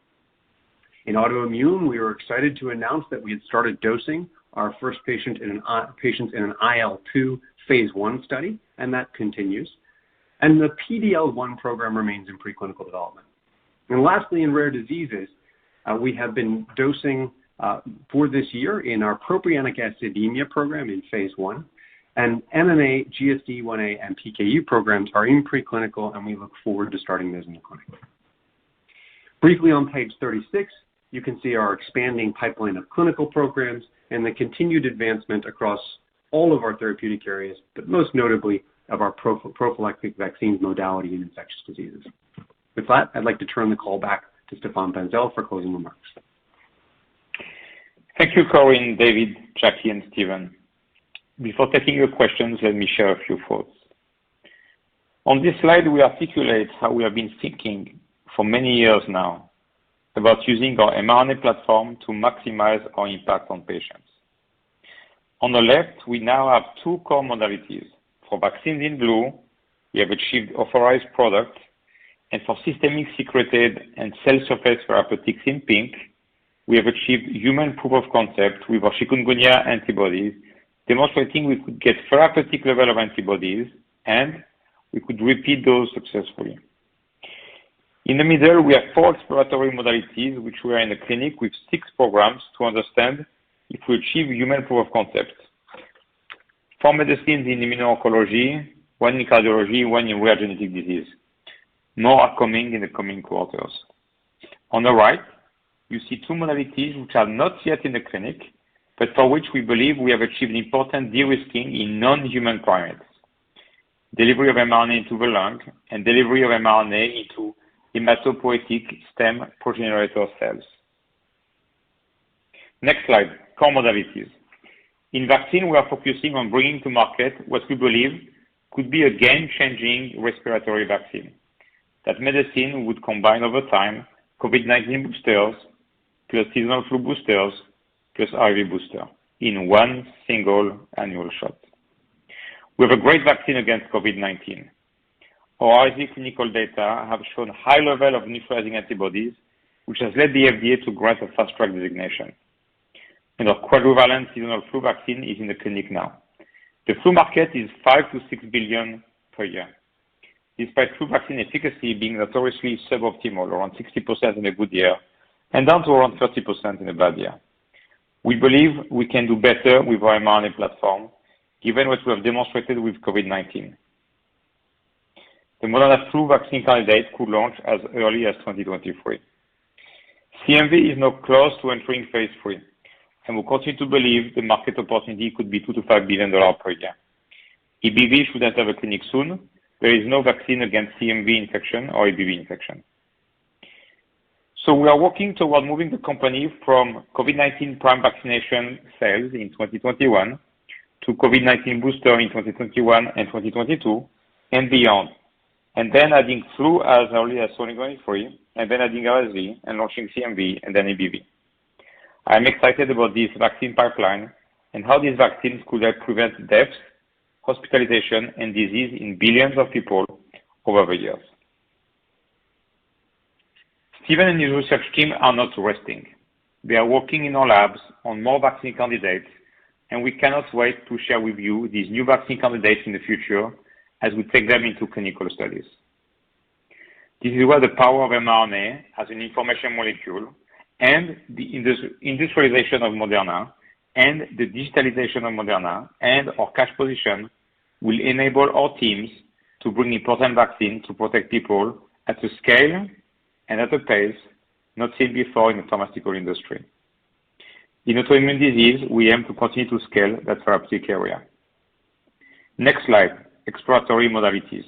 S7: In autoimmune, we were excited to announce that we had started dosing our first patients in an IL-2 phase 1 study, and that continues. And the PD-L1 program remains in preclinical development. And lastly, in rare diseases, we have been dosing for this year in our propionic acidemia program in phase 1, and MMA, GSD1A, and PKU programs are in preclinical, and we look forward to starting those in the clinic. Briefly on page 36, you can see our expanding pipeline of clinical programs and the continued advancement across all of our therapeutic areas, but most notably of our prophylactic vaccines modality in infectious diseases. With that, I'd like to turn the call back to Stéphane Bancel for closing remarks.
S3: Thank you, Corinne, David, Jackie, and Stephen. Before taking your questions, let me share a few thoughts. On this slide, we articulate how we have been thinking for many years now about using our mRNA platform to maximize our impact on patients. On the left, we now have 2 core modalities. For vaccines in blue, we have achieved authorized products, and for systemic secreted and cell surface therapeutics in pink, we have achieved human proof of concept with our chikungunya antibodies, demonstrating we could get therapeutic level of antibodies and we could repeat those successfully. In the middle, we have 4 exploratory modalities, which we are in the clinic with 6 programs to understand if we achieve human proof of concept. 4 medicines in immuno-oncology, 1 in cardiology, 1 in rare genetic disease. More are coming in the coming quarters. On the right, you see 2 modalities which are not yet in the clinic, but for which we believe we have achieved important de-risking in non-human primates. Delivery of mRNA into the lung and delivery of mRNA into hematopoietic stem progenitor cells. Next slide, core modalities. In vaccine, we are focusing on bringing to market what we believe could be a game-changing respiratory vaccine. That medicine would combine over time COVID-19 boosters plus seasonal flu boosters plus RSV booster in 1 single annual shot. We have a great vaccine against COVID-19. Our RSV clinical data have shown high level of neutralizing antibodies, which has led the FDA to grant a fast track designation. And our quadrivalent seasonal flu vaccine is in the clinic now. The flu market is $5 to $6 billion per year. Despite flu vaccine efficacy being notoriously suboptimal, around 60% in a good year, and down to around 30% in a bad year. We believe we can do better with our mRNA platform, given what we have demonstrated with COVID-19. The Moderna flu vaccine candidate could launch as early as 2023. CMV is now close to entering phase 3, and we continue to believe the market opportunity could be $2 to $5 billion per year. EBV should enter the clinic soon. There is no vaccine against CMV infection or EBV infection. So we are working toward moving the company from COVID-19 prime vaccination sales in 2021 to COVID-19 booster in 2021 and 2022 and beyond, and then adding flu as early as 2023, and then adding RSV and launching CMV and then EBV. I'm excited about this vaccine pipeline and how these vaccines could help prevent deaths, hospitalization, and disease in billions of people over the years. Stephen and his research team are not resting. They are working in our labs on more vaccine candidates, and we cannot wait to share with you these new vaccine candidates in the future as we take them into clinical studies. This is where the power of mRNA as an information molecule and the industrialization of Moderna and the digitalization of Moderna and our cash position will enable our teams to bring important vaccines to protect people at a scale and at a pace not seen before in the pharmaceutical industry. In autoimmune disease, we aim to continue to scale that therapeutic area. Next slide, exploratory modalities.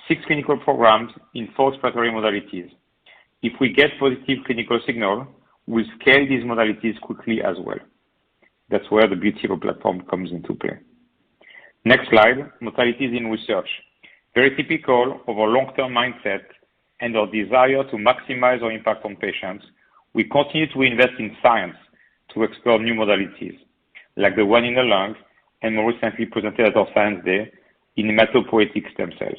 S3: 6 clinical programs in 4 exploratory modalities. If we get positive clinical signal, we'll scale these modalities quickly as well. That's where the beauty of a platform comes into play. Next slide, modalities in research. Very typical of our long-term mindset and our desire to maximize our impact on patients, we continue to invest in science to explore new modalities, like the one in the lung and more recently presented at our Science Day in hematopoietic stem cells.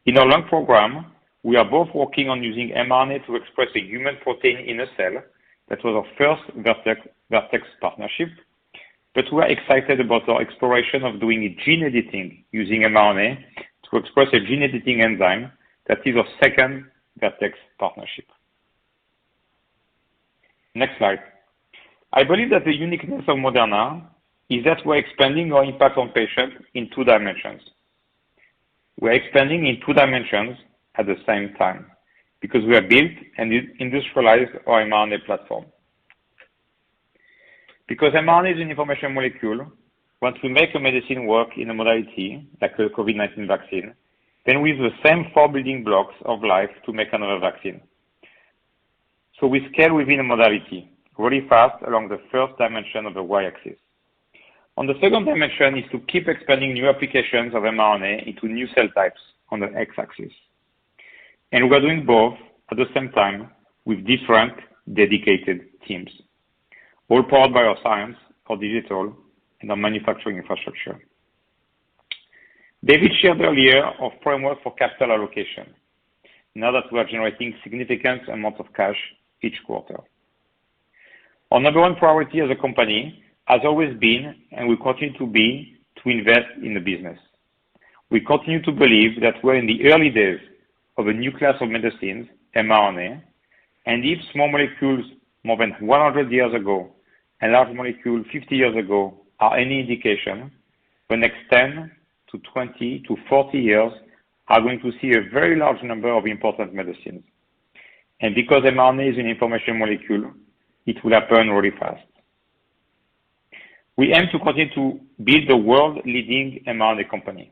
S3: In our lung program, we are both working on using mRNA to express a human protein in a cell. That was our first Vertex partnership, but we are excited about our exploration of doing gene editing using mRNA to express a gene editing enzyme. That is our second Vertex partnership. Next slide. I believe that the uniqueness of Moderna is that we're expanding our impact on patients in 2 dimensions. We're expanding in 2 dimensions at the same time because we have built and industrialized our mRNA platform. Because mRNA is an information molecule, once we make a medicine work in a modality, like a COVID-19 vaccine, then we use the same 4 building blocks of life to make another vaccine. So we scale within a modality really fast along the first dimension of the y-axis. On the second dimension is to keep expanding new applications of mRNA into new cell types on the x-axis. And we're doing both at the same time with different dedicated teams, all powered by our science, our digital, and our manufacturing infrastructure. David shared earlier our framework for capital allocation, now that we are generating significant amounts of cash each quarter. Our number 1 priority as a company has always been, and will continue to be, to invest in the business. We continue to believe that we're in the early days of a new class of medicines, mRNA, and if small molecules more than 100 years ago and large molecules 50 years ago are any indication, the next 10 to 20 to 40 years are going to see a very large number of important medicines. And because mRNA is an information molecule, it will happen really fast. We aim to continue to build the world-leading mRNA company.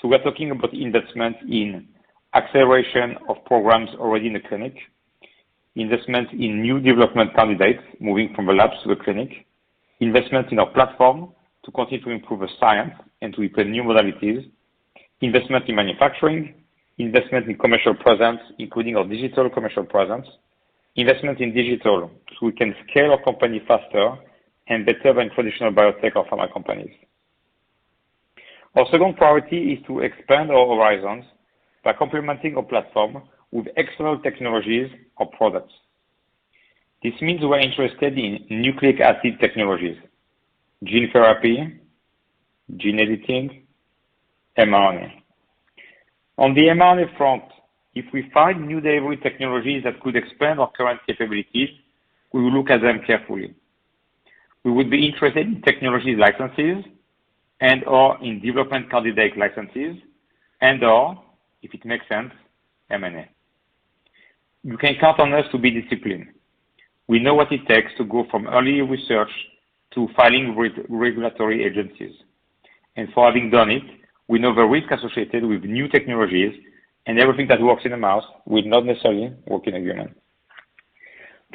S3: So we're talking about investment in acceleration of programs already in the clinic, investment in new development candidates moving from the labs to the clinic, investment in our platform to continue to improve the science and to implement new modalities, investment in manufacturing, investment in commercial presence, including our digital commercial presence, investment in digital so we can scale our company faster and better than traditional biotech or pharma companies. Our second priority is to expand our horizons by complementing our platform with external technologies or products. This means we're interested in nucleic acid technologies, gene therapy, gene editing, mRNA. On the mRNA front, if we find new delivery technologies that could expand our current capabilities, we will look at them carefully. We would be interested in technology licenses and/or in development candidate licenses and/or, if it makes sense, M&A. You can count on us to be disciplined. We know what it takes to go from early research to filing with regulatory agencies. And for having done it, we know the risk associated with new technologies, and everything that works in a mouse will not necessarily work in a human.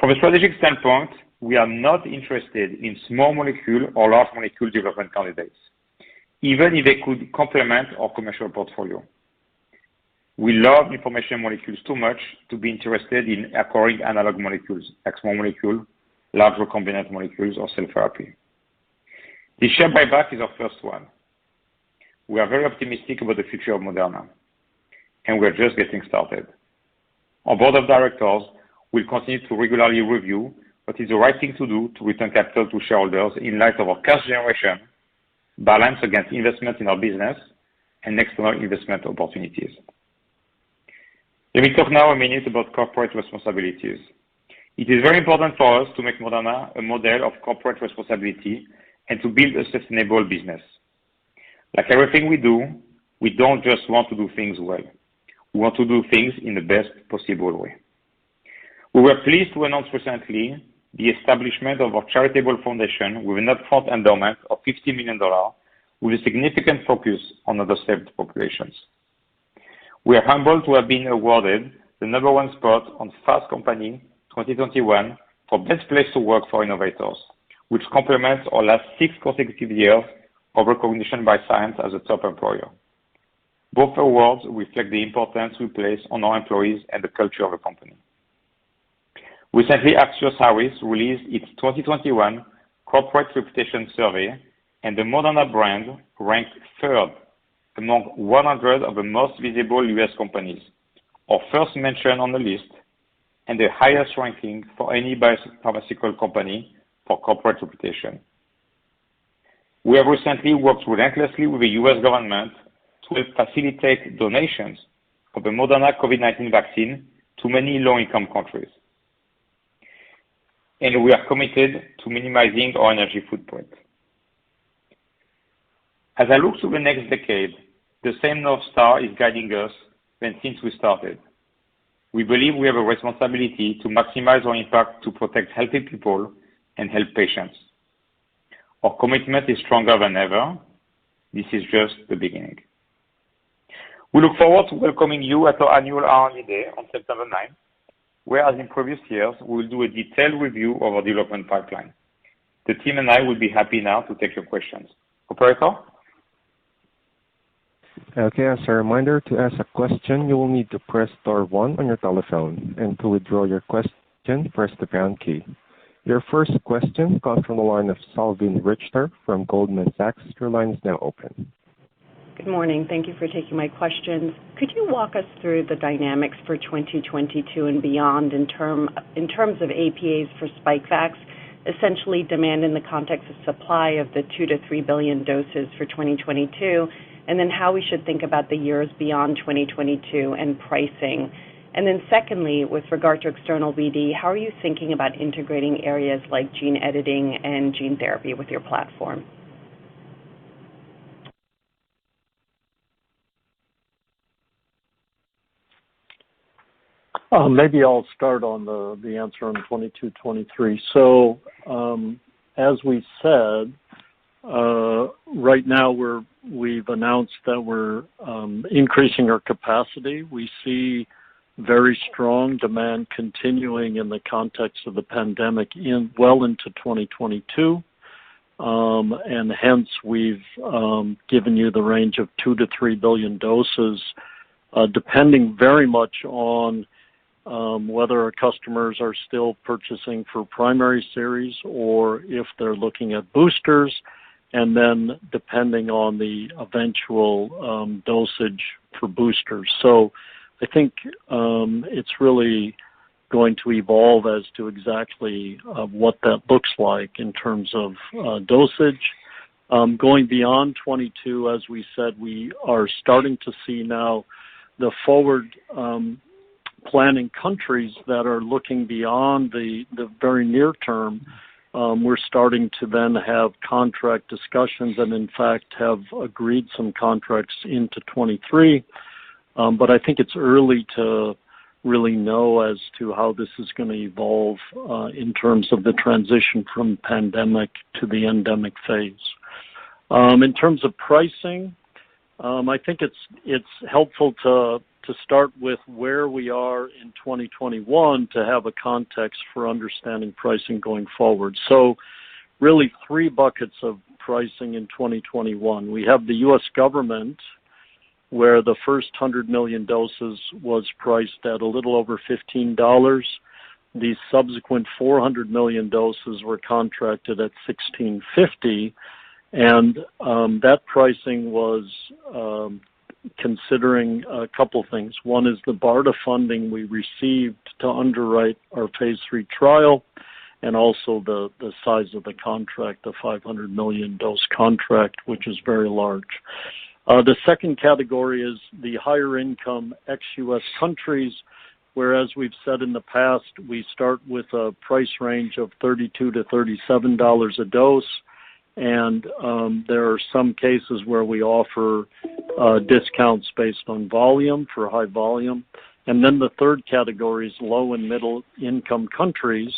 S3: From a strategic standpoint, we are not interested in small molecule or large molecule development candidates, even if they could complement our commercial portfolio. We love information molecules too much to be interested in acquiring analog molecules, like small molecule, large recombinant molecules, or cell therapy. The share buyback is our first one. We are very optimistic about the future of Moderna, and we're just getting started. Our board of directors will continue to regularly review what is the right thing to do to return capital to shareholders in light of our cash generation, balance against investment in our business, and external investment opportunities. Let me talk now a minute about corporate responsibilities. It is very important for us to make Moderna a model of corporate responsibility and to build a sustainable business. Like everything we do, we don't just want to do things well. We want to do things in the best possible way. We were pleased to announce recently the establishment of our charitable foundation with an upfront endowment of $50 million with a significant focus on underserved populations. We are humbled to have been awarded the #1 spot on Fast Company 2021 for Best Place to Work for Innovators, which complements our last 6 consecutive years of recognition by Science as a top employer. Both awards reflect the importance we place on our employees and the culture of the company. Recently, Axios Harris released its 2021 Corporate Reputation Survey, and the Moderna brand ranked 3rd among 100 of the most visible U.S. companies, our first mention on the list, and the highest ranking for any biopharmaceutical company for corporate reputation. We have recently worked relentlessly with the U.S. government to help facilitate donations of the Moderna COVID-19 vaccine to many low-income countries. And we are committed to minimizing our energy footprint. As I look to the next decade, the same North Star is guiding us than since we started. We believe we have a responsibility to maximize our impact to protect healthy people and help patients. Our commitment is stronger than ever. This is just the beginning. We look forward to welcoming you at our annual R&D Day on September 9th, where, as in previous years, we will do a detailed review of our development pipeline. The team and I will be happy now to take your questions. Operator?
S1: Okay, as a reminder, to ask a question, you will need to press *1 on your telephone, and to withdraw your question, press the # key. Your first question comes from the line of Salveen Richter from Goldman Sachs. Your line is now open.
S8: Good morning. Thank you for taking my questions. Could you walk us through the dynamics for 2022 and beyond in terms of APAs for Spikevax, essentially demand in the context of supply of the 2 to 3 billion doses for 2022, and then how we should think about the years beyond 2022 and pricing? And then secondly, with regard to external BD, how are you thinking about integrating areas like gene editing and gene therapy with your platform?
S5: Maybe I'll start on the answer on 22-23. So, as we said, right now we've announced that we're increasing our capacity. We see very strong demand continuing in the context of the pandemic well into 2022, and hence we've given you the range of 2 to 3 billion doses, depending very much on whether our customers are still purchasing for primary series or if they're looking at boosters, and then depending on the eventual dosage for boosters. So I think it's really going to evolve as to exactly what that looks like in terms of dosage. Going beyond 22, as we said, we are starting to see now the forward planning countries that are looking beyond the very near term. We're starting to then have contract discussions and in fact have agreed some contracts into 23. But I think it's early to really know as to how this is going to evolve in terms of the transition from pandemic to the endemic phase. In terms of pricing, I think it's helpful to to start with where we are in 2021 to have a context for understanding pricing going forward. So really 3 buckets of pricing in 2021. We have the U.S. government, where the first 100 million doses was priced at a little over $15. The subsequent 400 million doses were contracted at $16.50, and that pricing was considering a couple things. One is the BARDA funding we received to underwrite our phase 3 trial, and also the size of the contract, the 500 million dose contract, which is very large. The second category is the higher income ex-US countries, where, as we've said in the past, we start with a price range of $32 to $37 a dose, and there are some cases where we offer discounts based on volume for high volume. And then the third category is low and middle income countries,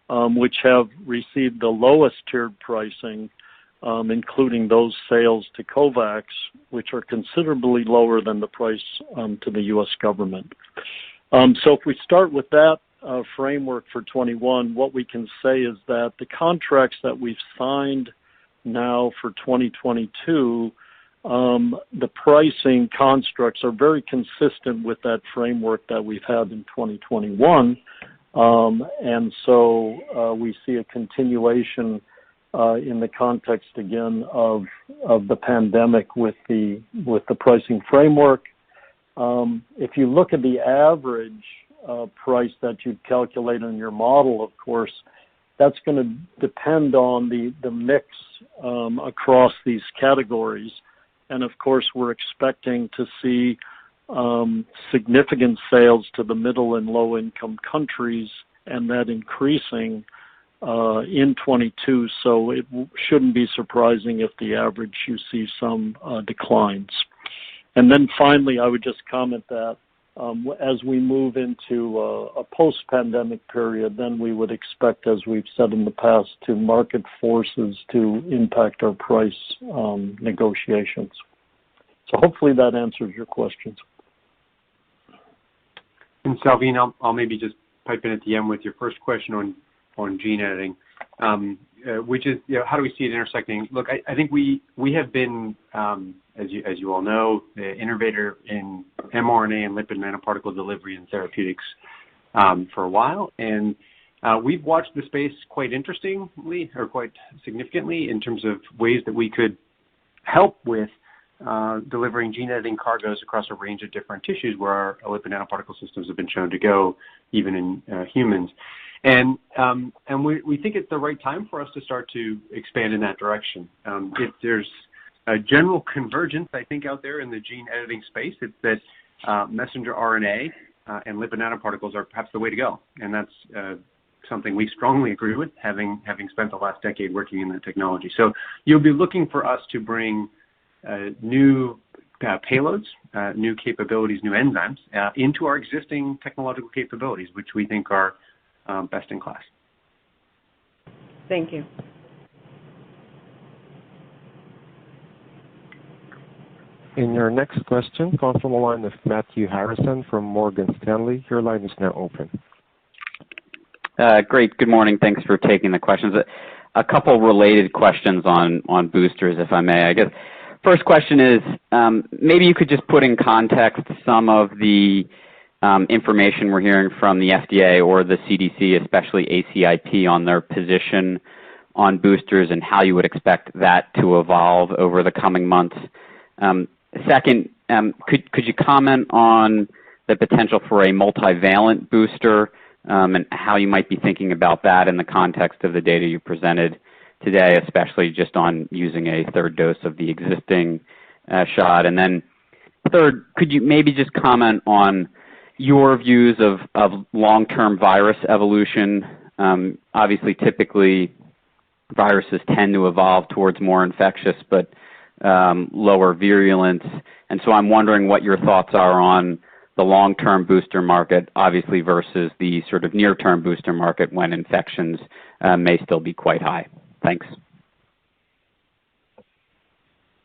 S5: which have received the lowest tiered pricing, including those sales to COVAX, which are considerably lower than the price to the U.S. government. So if we start with that framework for 21, what we can say is that the contracts that we've signed now for 2022, the pricing constructs are very consistent with that framework that we've had in 2021. And so we see a continuation in the context again of the pandemic with the pricing framework. If you look at the average price that you'd calculate in your model, of course, that's going to depend on the mix across these categories. And of course, we're expecting to see significant sales to the middle and low income countries, and that increasing in 22. So it shouldn't be surprising if the average you see some declines. And then finally, I would just comment that as we move into a post-pandemic period, then we would expect, as we've said in the past, to market forces to impact our price negotiations. So hopefully that answers your questions.
S7: And Salveen, I'll maybe just pipe in at the end with your first question on gene editing, which is, how do we see it intersecting? Look, I think we have been, as you all know, the innovator in mRNA and lipid nanoparticle delivery and therapeutics for a while, and we've watched the space quite interestingly, or quite significantly, in terms of ways that we could help with delivering gene editing cargoes across a range of different tissues where our lipid nanoparticle systems have been shown to go, even in humans. And we think it's the right time for us to start to expand in that direction. If there's a general convergence, I think, out there in the gene editing space, it's that messenger RNA and lipid nanoparticles are perhaps the way to go. And that's something we strongly agree with, having spent the last decade working in that technology. So you'll be looking for us to bring new payloads, new capabilities, new enzymes into our existing technological capabilities, which we think are best in class.
S8: Thank you.
S1: And your next question comes from the line of Matthew Harrison from Morgan Stanley. Your line is now open.
S9: Great. Good morning. Thanks for taking the questions. A couple related questions on boosters, if I may. I guess first question is, maybe you could just put in context some of the information we're hearing from the FDA or the CDC, especially ACIP, on their position on boosters and how you would expect that to evolve over the coming months. Second, could you comment on the potential for a multivalent booster and how you might be thinking about that in the context of the data you presented today, especially just on using a third dose of the existing shot? And then third, could you maybe just comment on your views of long-term virus evolution? Obviously, typically, viruses tend to evolve towards more infectious but lower virulence. And so I'm wondering what your thoughts are on the long-term booster market, obviously, versus the sort of near-term booster market when infections may still be quite high. Thanks.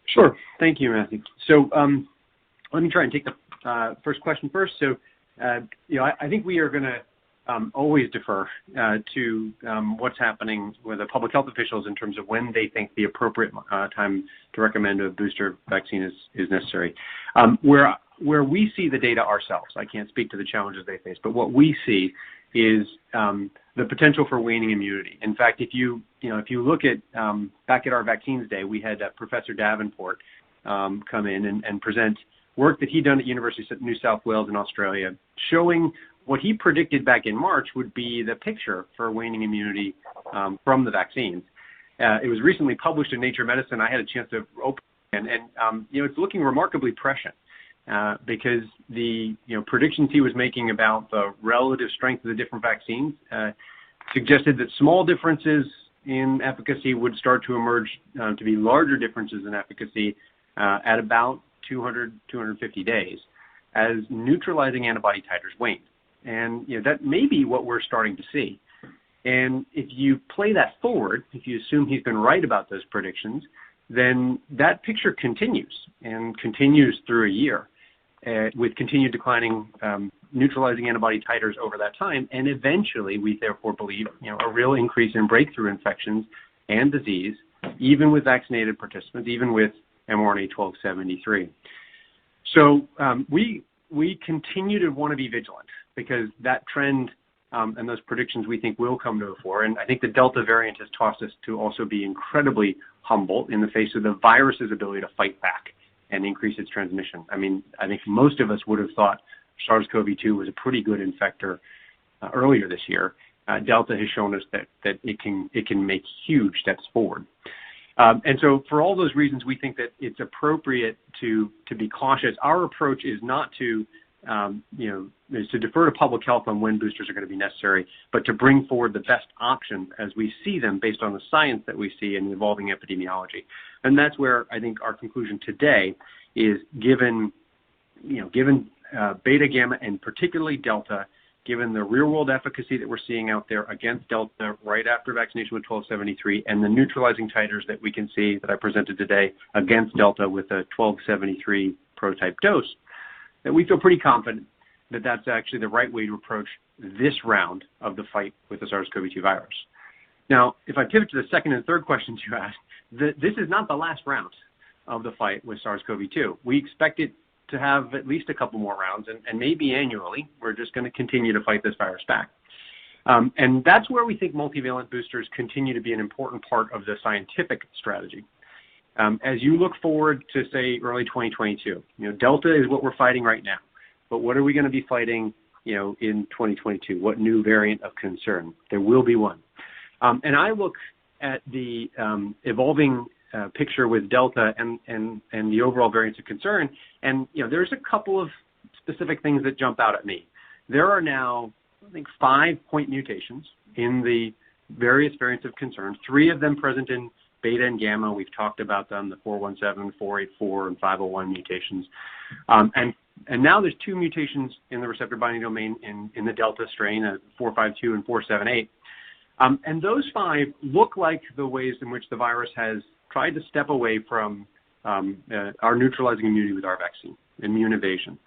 S7: Sure. Thank you, Matthew. So let me try and take the first question first. So, I think we are going to always defer to what's happening with the public health officials in terms of when they think the appropriate time to recommend a booster vaccine is necessary. Where we see the data ourselves, I can't speak to the challenges they face, but what we see is the potential for waning immunity. In fact, if you look at back at our Vaccines Day, we had Professor Davenport come in and present work that he'd done at University of New South Wales in Australia, showing what he predicted back in March would be the picture for waning immunity from the vaccines. It was recently published in Nature Medicine. I had a chance to open it, and it's looking remarkably prescient because the predictions he was making about the relative strength of the different vaccines suggested that small differences in efficacy would start to emerge to be larger differences in efficacy at about 200, 250 days as neutralizing antibody titers waned. And that may be what we're starting to see. And if you play that forward, if you assume he's been right about those predictions, then that picture continues and continues through a year with continued declining neutralizing antibody titers over that time. And eventually, we therefore believe a real increase in breakthrough infections and disease, even with vaccinated participants, even with mRNA 1273. So we continue to want to be vigilant because that trend and those predictions we think will come to the fore. And I think the Delta variant has taught us to also be incredibly humble in the face of the virus's ability to fight back and increase its transmission. I mean, I think most of us would have thought SARS-CoV-2 was a pretty good infector earlier this year. Delta has shown us that it can make huge steps forward. And so for all those reasons, we think that it's appropriate to be cautious. Our approach is not to is to defer to public health on when boosters are going to be necessary, but to bring forward the best options as we see them based on the science that we see and the evolving epidemiology. And that's where I think our conclusion today is given beta, gamma, and particularly Delta, given the real-world efficacy that we're seeing out there against Delta right after vaccination with 1273 and the neutralizing titers that we can see that I presented today against Delta with a 1273 prototype dose, that we feel pretty confident that that's actually the right way to approach this round of the fight with the SARS-CoV-2 virus. Now, if I pivot to the second and third questions you asked, this is not the last round of the fight with SARS-CoV-2. We expect it to have at least a couple more rounds, and maybe annually. We're just going to continue to fight this virus back. And that's where we think multivalent boosters continue to be an important part of the scientific strategy. As you look forward to, say, early 2022, Delta is what we're fighting right now. But what are we going to be fighting, in 2022? What new variant of concern? There will be one. And I look at the evolving picture with Delta and the overall variants of concern, and there's a couple of specific things that jump out at me. There are now, I think, 5 point mutations in the various variants of concern, 3 of them present in beta and gamma. We've talked about them, the 417, 484, and 501 mutations. And now there's 2 mutations in the receptor binding domain in the Delta strain, 452 and 478. And those 5 look like the ways in which the virus has tried to step away from our neutralizing immunity with our vaccine, immune evasion.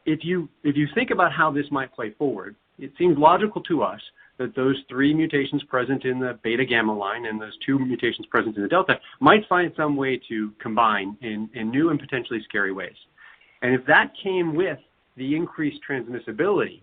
S7: If you think about how this might play forward, it seems logical to us that those 3 mutations present in the beta-gamma line and those 2 mutations present in the Delta might find some way to combine in new and potentially scary ways. And if that came with the increased transmissibility,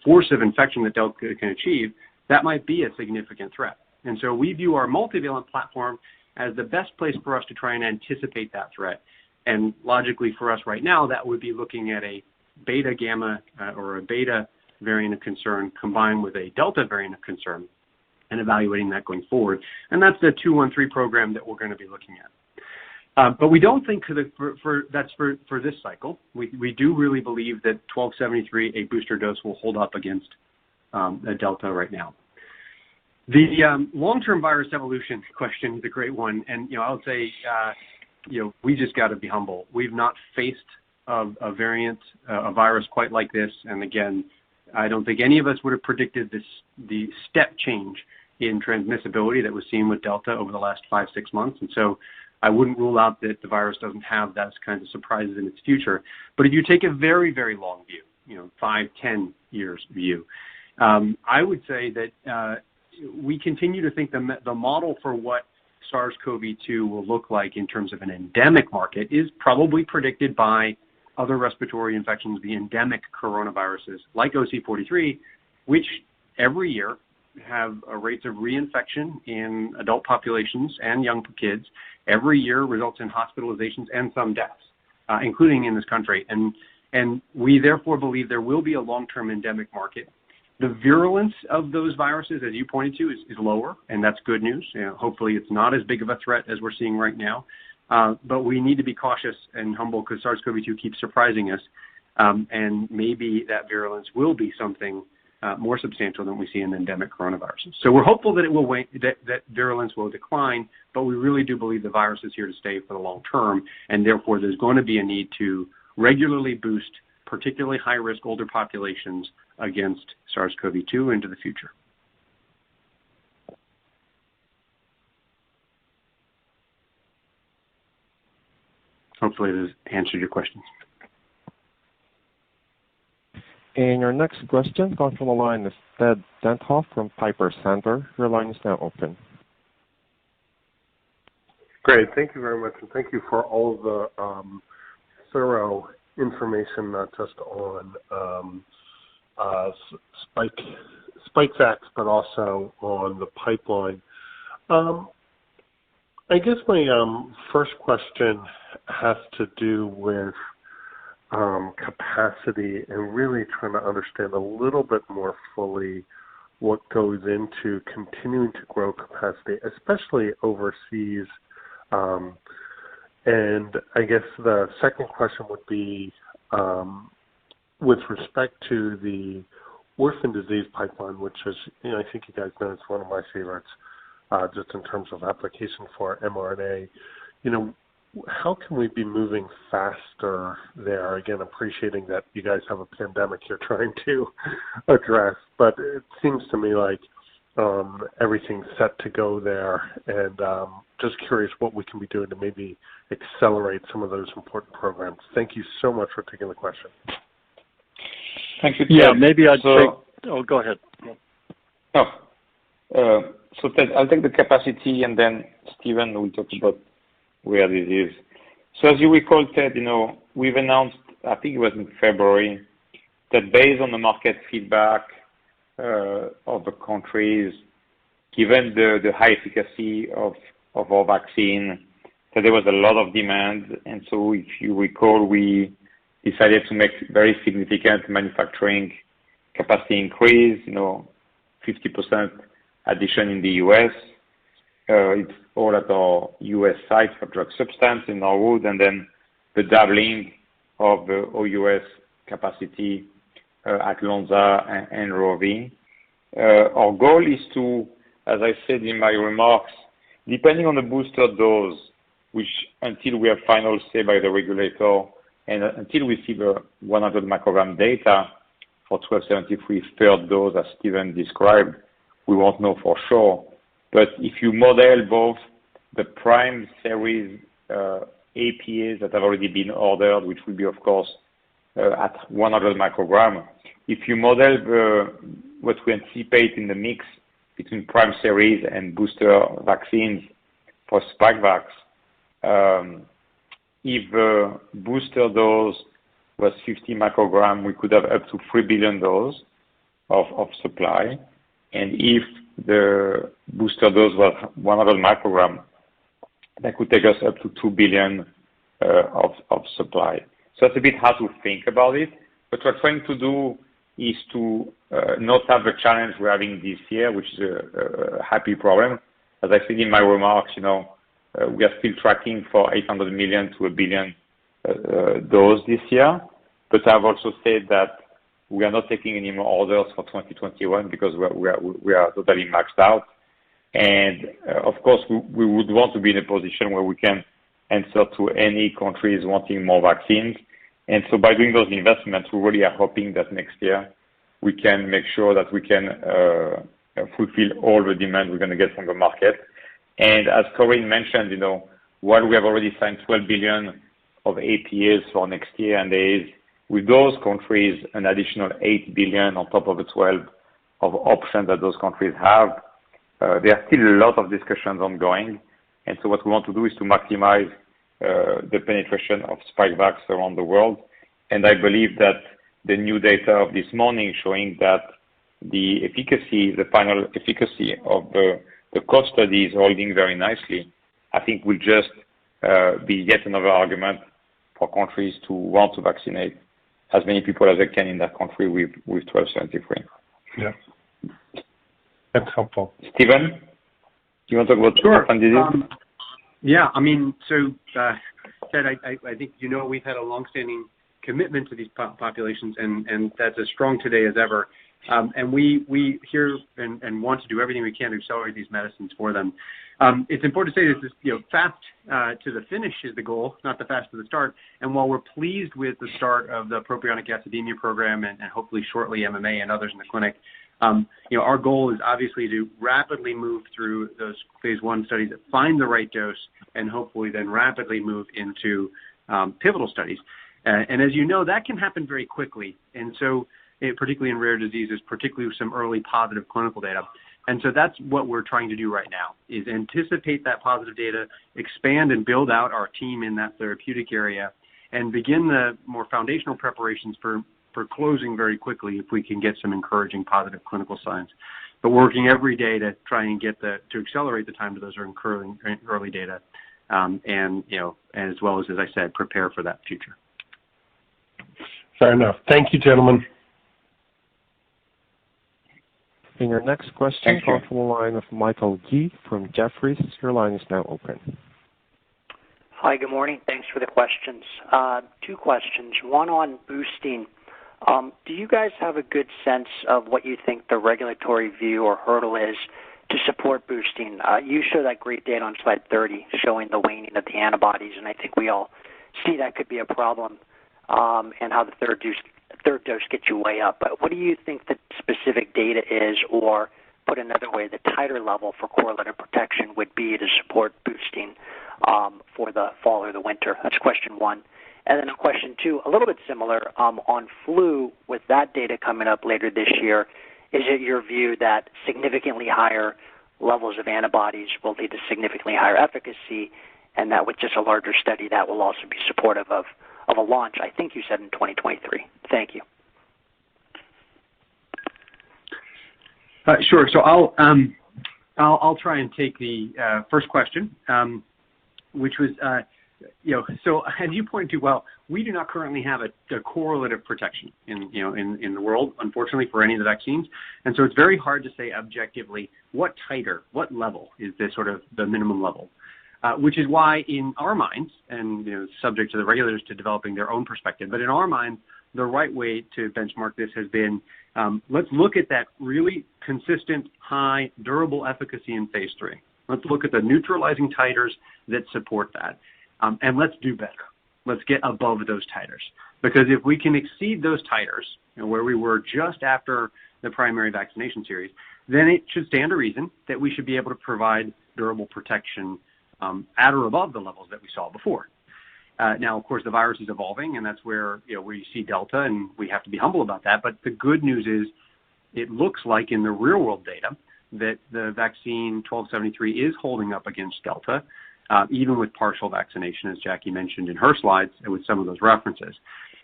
S7: force of infection that Delta can achieve, that might be a significant threat. And so we view our multivalent platform as the best place for us to try and anticipate that threat. And logically for us right now, that would be looking at a beta-gamma or a beta variant of concern combined with a Delta variant of concern and evaluating that going forward. And that's the 213 program that we're going to be looking at. But we don't think that's for this cycle. We do really believe that 1273, a booster dose, will hold up against the Delta right now. The long-term virus evolution question is a great one. And, I would say, we just got to be humble. We've not faced a variant, a virus quite like this. And again, I don't think any of us would have predicted the step change in transmissibility that was seen with Delta over the last 5-6 months. And so I wouldn't rule out that the virus doesn't have those kinds of surprises in its future. But if you take a very, very long view, 5-10 years view, I would say that we continue to think the model for what SARS-CoV-2 will look like in terms of an endemic market is probably predicted by other respiratory infections, the endemic coronaviruses like OC43, which every year have rates of reinfection in adult populations and young kids. Every year results in hospitalizations and some deaths, including in this country. And we therefore believe there will be a long-term endemic market. The virulence of those viruses, as you pointed to, is lower, and that's good news. Hopefully it's not as big of a threat as we're seeing right now. But we need to be cautious and humble because SARS-CoV-2 keeps surprising us. And maybe that virulence will be something more substantial than we see in endemic coronaviruses. So we're hopeful that it will that virulence will decline, but we really do believe the virus is here to stay for the long term, and therefore there's going to be a need to regularly boost particularly high-risk older populations against SARS-CoV-2 into the future. Hopefully this answered your questions.
S1: And your next question comes from the line of Ted Tenthoff from Piper Sandler. Your line is now open.
S10: Great. Thank you very much, and thank you for all of the thorough information, not just on Spikevax, but also on the pipeline. I guess my first question has to do with capacity and really trying to understand a little bit more fully what goes into continuing to grow capacity, especially overseas. And I guess the second question would be with respect to the orphan disease pipeline, which is, I think you guys know it's one of my favorites, just in terms of application for mRNA. How can we be moving faster there? Again, appreciating that you guys have a pandemic you're trying to address, but it seems to me like everything's set to go there, and just curious what we can be doing to maybe accelerate some of those important programs. Thank you so much for taking the question.
S3: Thank you, Ted.
S5: Yeah, maybe I'd take... Oh, go ahead.
S3: So Ted, I'll take the capacity, and then Stephen will talk about where this is. So as you recall, Ted, we've announced, I think it was in February, that based on the market feedback of the countries, given the high efficacy of our vaccine, that there was a lot of demand. And so if you recall, we decided to make very significant manufacturing capacity increase, 50% addition in the U.S. It's all at our U.S. site for drug substance in Norwood, and then the doubling of the OUS capacity at Lonza and Rsv. Our goal is to, as I said in my remarks, depending on the booster dose, which until we have final say by the regulator and until we see the 100 microgram data for 1273 third dose, as Stephen described, we won't know for sure. But if you model both the prime series APAs that have already been ordered, which will be, of course, at 100 microgram, if you model what we anticipate in the mix between prime series and booster vaccines for Spikevax, if the booster dose was 50 microgram, we could have up to 3 billion doses of supply. And if the booster dose was 100 microgram, that could take us up to 2 billion of supply. So it's a bit hard to think about it. What we're trying to do is to not have the challenge we're having this year, which is a happy problem. As I said in my remarks, we are still tracking for 800 million to 1 billion doses this year. But I've also said that we are not taking any more orders for 2021 because we are totally maxed out. And of course, we would want to be in a position where we can answer to any countries wanting more vaccines. And so by doing those investments, we really are hoping that next year we can make sure that we can fulfill all the demand we're going to get from the market. And as Corinne mentioned, while we have already signed $12 billion of APAs for next year, and there is, with those countries, an additional $8 billion on top of the 12 of options that those countries have, there are still a lot of discussions ongoing. And so what we want to do is to maximize the penetration of Spikevax around the world. And I believe that the new data of this morning showing that the efficacy, the final efficacy of the COAST study is holding very nicely, I think will just be yet another argument for countries to want to vaccinate as many people as they can in that country with 1273.
S10: Yeah. That's helpful.
S3: Stephen, do you want to talk about orphan disease?
S7: Yeah, Ted, I think we've had a longstanding commitment to these populations, and that's as strong today as ever. And we hear and want to do everything we can to accelerate these medicines for them. It's important to say this is, fast to the finish is the goal, not the fast to the start. And while we're pleased with the start of the propionic acidemia program and hopefully shortly MMA and others in the clinic, our goal is obviously to rapidly move through those phase 1 studies that find the right dose and hopefully then rapidly move into pivotal studies. And as you know, that can happen very quickly. And so, particularly in rare diseases, particularly with some early positive clinical data. And so that's what we're trying to do right now, is anticipate that positive data, expand and build out our team in that therapeutic area, and begin the more foundational preparations for closing very quickly if we can get some encouraging positive clinical signs. But we're working every day to try and to accelerate the time to those encouraging early data, and as well as I said, prepare for that future.
S10: Fair enough. Thank you, gentlemen.
S1: And your next question comes from the line of Michael Yee from Jefferies. Your line is now open.
S11: Hi, good morning. Thanks for the questions. 2 questions. One on boosting. Do you guys have a good sense of what you think the regulatory view or hurdle is to support boosting? You show that great data on slide 30 showing the waning of the antibodies, and I think we all see that could be a problem, and how the third dose gets you way up. But what do you think the specific data is, or put another way, the titer level for correlative protection would be to support boosting for the fall or the winter? That's question 1. And then question 2, a little bit similar, on flu, with that data coming up later this year, is it your view that significantly higher levels of antibodies will lead to significantly higher efficacy, and that with just a larger study that will also be supportive of a launch, I think you said in 2023. Thank you.
S7: Sure. So I'll try and take the first question, which was, so as you pointed to, well, we do not currently have a correlative protection in the world, unfortunately, for any of the vaccines, and so it's very hard to say objectively what titer, what level is this sort of the minimum level. Which is why in our minds, and subject to the regulators to developing their own perspective, but in our minds, the right way to benchmark this has been, let's look at that really consistent, high, durable efficacy in phase 3. Let's look at the neutralizing titers that support that, and let's do better. Let's get above those titers. Because if we can exceed those titers, where we were just after the primary vaccination series, then it should stand to reason that we should be able to provide durable protection at or above the levels that we saw before. Now, of course, the virus is evolving, and that's where we see Delta, and we have to be humble about that. But the good news is it looks like in the real-world data that the vaccine 1273 is holding up against Delta, even with partial vaccination, as Jackie mentioned in her slides, and with some of those references.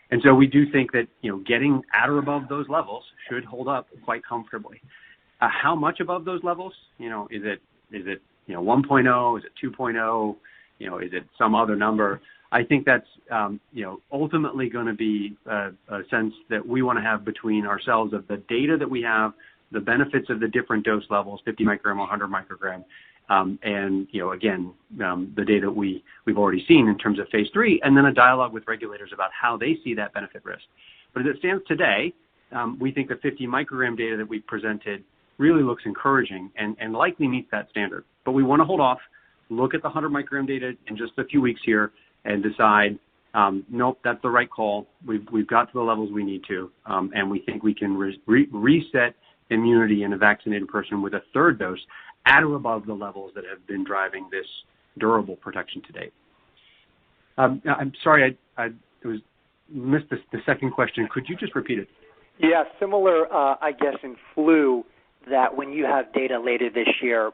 S7: And so we do think that getting at or above those levels should hold up quite comfortably. How much above those levels? Is it 1.0? Is it 2.0? Is it some other number? I think that's ultimately going to be a sense that we want to have between ourselves of the data that we have, the benefits of the different dose levels, 50 microgram, 100 microgram, and again, the data we've already seen in terms of phase 3, and then a dialogue with regulators about how they see that benefit risk. But as it stands today, we think the 50 microgram data that we presented really looks encouraging and likely meets that standard. But we want to hold off, look at the 100 microgram data in just a few weeks here, and decide, nope, that's the right call. We've got to the levels we need to, and we think we can reset immunity in a vaccinated person with a third dose at or above the levels that have been driving this durable protection to date. I'm sorry, I missed the second question. Could you just repeat it?
S11: Yeah, similar, I guess, in flu, that when you have data later this year,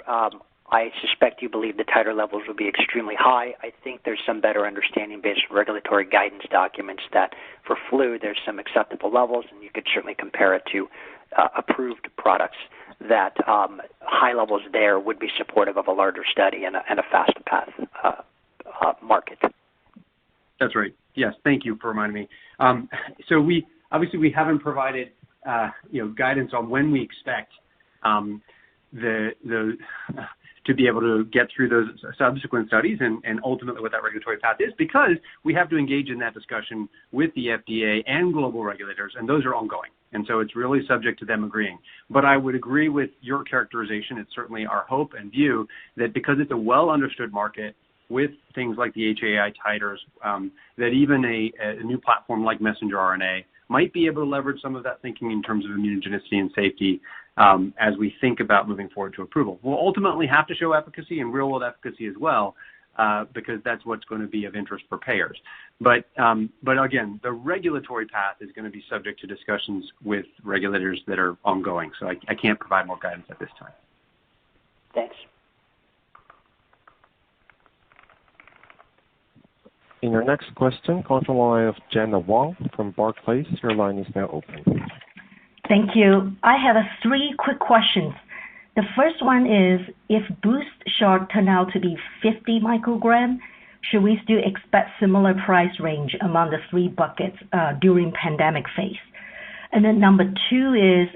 S11: I suspect you believe the titer levels will be extremely high. I think there's some better understanding based on regulatory guidance documents that for flu there's some acceptable levels, and you could certainly compare it to approved products that high levels there would be supportive of a larger study and a fast path market. That's
S7: right. Yes, thank you for reminding me. So we haven't provided guidance on when we expect to be able to get through those subsequent studies and ultimately what that regulatory path is, because we have to engage in that discussion with the FDA and global regulators, and those are ongoing. And so it's really subject to them agreeing. But I would agree with your characterization. It's certainly our hope and view that because it's a well-understood market with things like the HAI titers, that even a new platform like messenger RNA might be able to leverage some of that thinking in terms of immunogenicity and safety as we think about moving forward to approval. We'll ultimately have to show efficacy and real-world efficacy as well, because that's what's going to be of interest for payers. But again, the regulatory path is going to be subject to discussions with regulators that are ongoing. So I can't provide more guidance at this time.
S11: Thanks.
S1: And your next question comes from the line of Jenna Wong from Barclays. Your line is now open.
S12: Thank you. I have 3 quick questions. The first one is, if boost shot turn out to be 50 microgram, should we still expect similar price range among the 3 buckets during pandemic phase? And then number 2 is,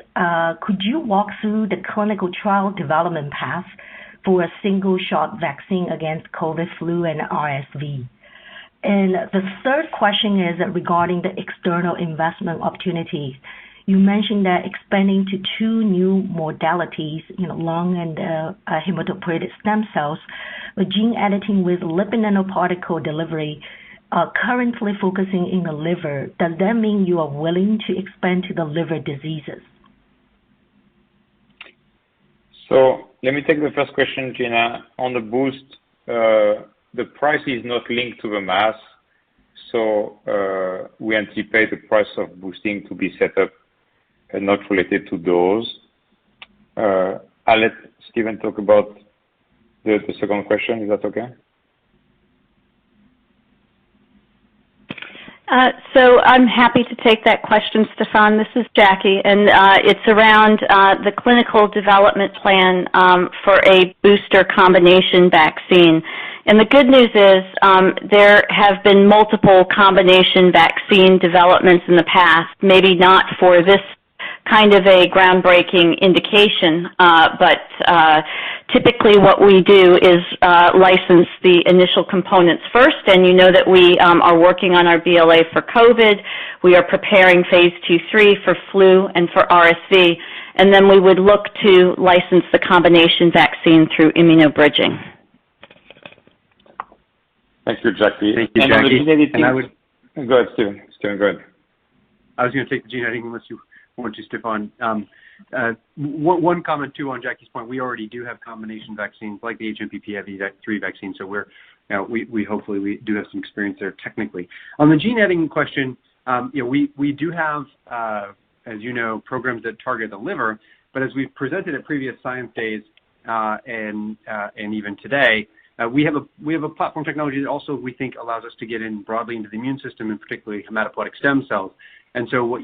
S12: could you walk through the clinical trial development path for a single shot vaccine against COVID, flu, and RSV? And the third question is regarding the external investment opportunities. You mentioned that expanding to 2 new modalities, lung and hematopoietic stem cells, with gene editing with lipid nanoparticle delivery, currently focusing in the liver. Does that mean you are willing to expand to the liver diseases?
S3: So let me take the first question, Gina. On the boost, the price is not linked to the mass, so we anticipate the price of boosting to be set up and not related to those. I'll let Stephen talk about the second question. Is that okay?
S6: So I'm happy to take that question, Stefan. This is Jackie, and it's around the clinical development plan for a booster combination vaccine. And the good news is there have been multiple combination vaccine developments in the past, maybe not for this kind of a groundbreaking indication, but typically what we do is license the initial components first, and you know that we are working on our BLA for COVID. We are preparing phase 2-3 for flu and for RSV, and then we would look to license the combination vaccine through immunobridging.
S3: Thank you, Jackie.
S7: Thank you, Jackie. And I would...
S3: Go ahead, Stephen. Stephen, go ahead.
S7: I was going to take the gene editing unless you want to, Stefan. One comment, too, on Jackie's point. We already do have combination vaccines like the HMPP-3 vaccine, so we hopefully do have some experience there technically. On the gene editing question, we do have, as you know, programs that target the liver, but as we've presented at previous science days and even today, we have a platform technology that also we think allows us to get in broadly into the immune system, and particularly hematopoietic stem cells. And so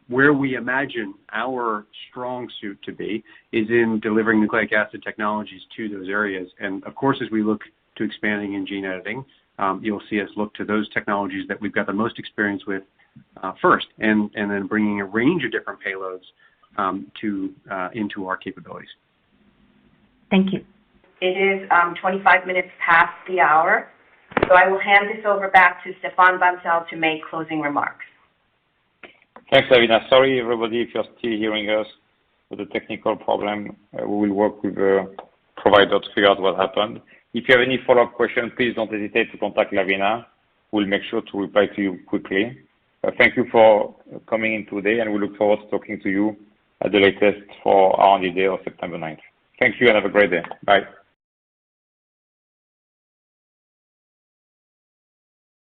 S7: where we imagine our strong suit to be is in delivering nucleic acid technologies to those areas. And of course, as we look to expanding in gene editing, you'll see us look to those technologies that we've got the most experience with first, and then bringing a range of different payloads into our capabilities.
S12: Thank you.
S2: It is 25 minutes past the hour, so I will hand this over back to Stefan Bancel to make closing remarks.
S3: Thanks, Lavina. Sorry, everybody, if you're still hearing us with a technical problem. We will work with the provider to figure out what happened. If you have any follow-up questions, please don't hesitate to contact Lavina. We'll make sure to reply to you quickly. Thank you for coming in today, and we look forward to talking to you at the latest for R&D Day of September 9th. Thank you and have a great day. Bye.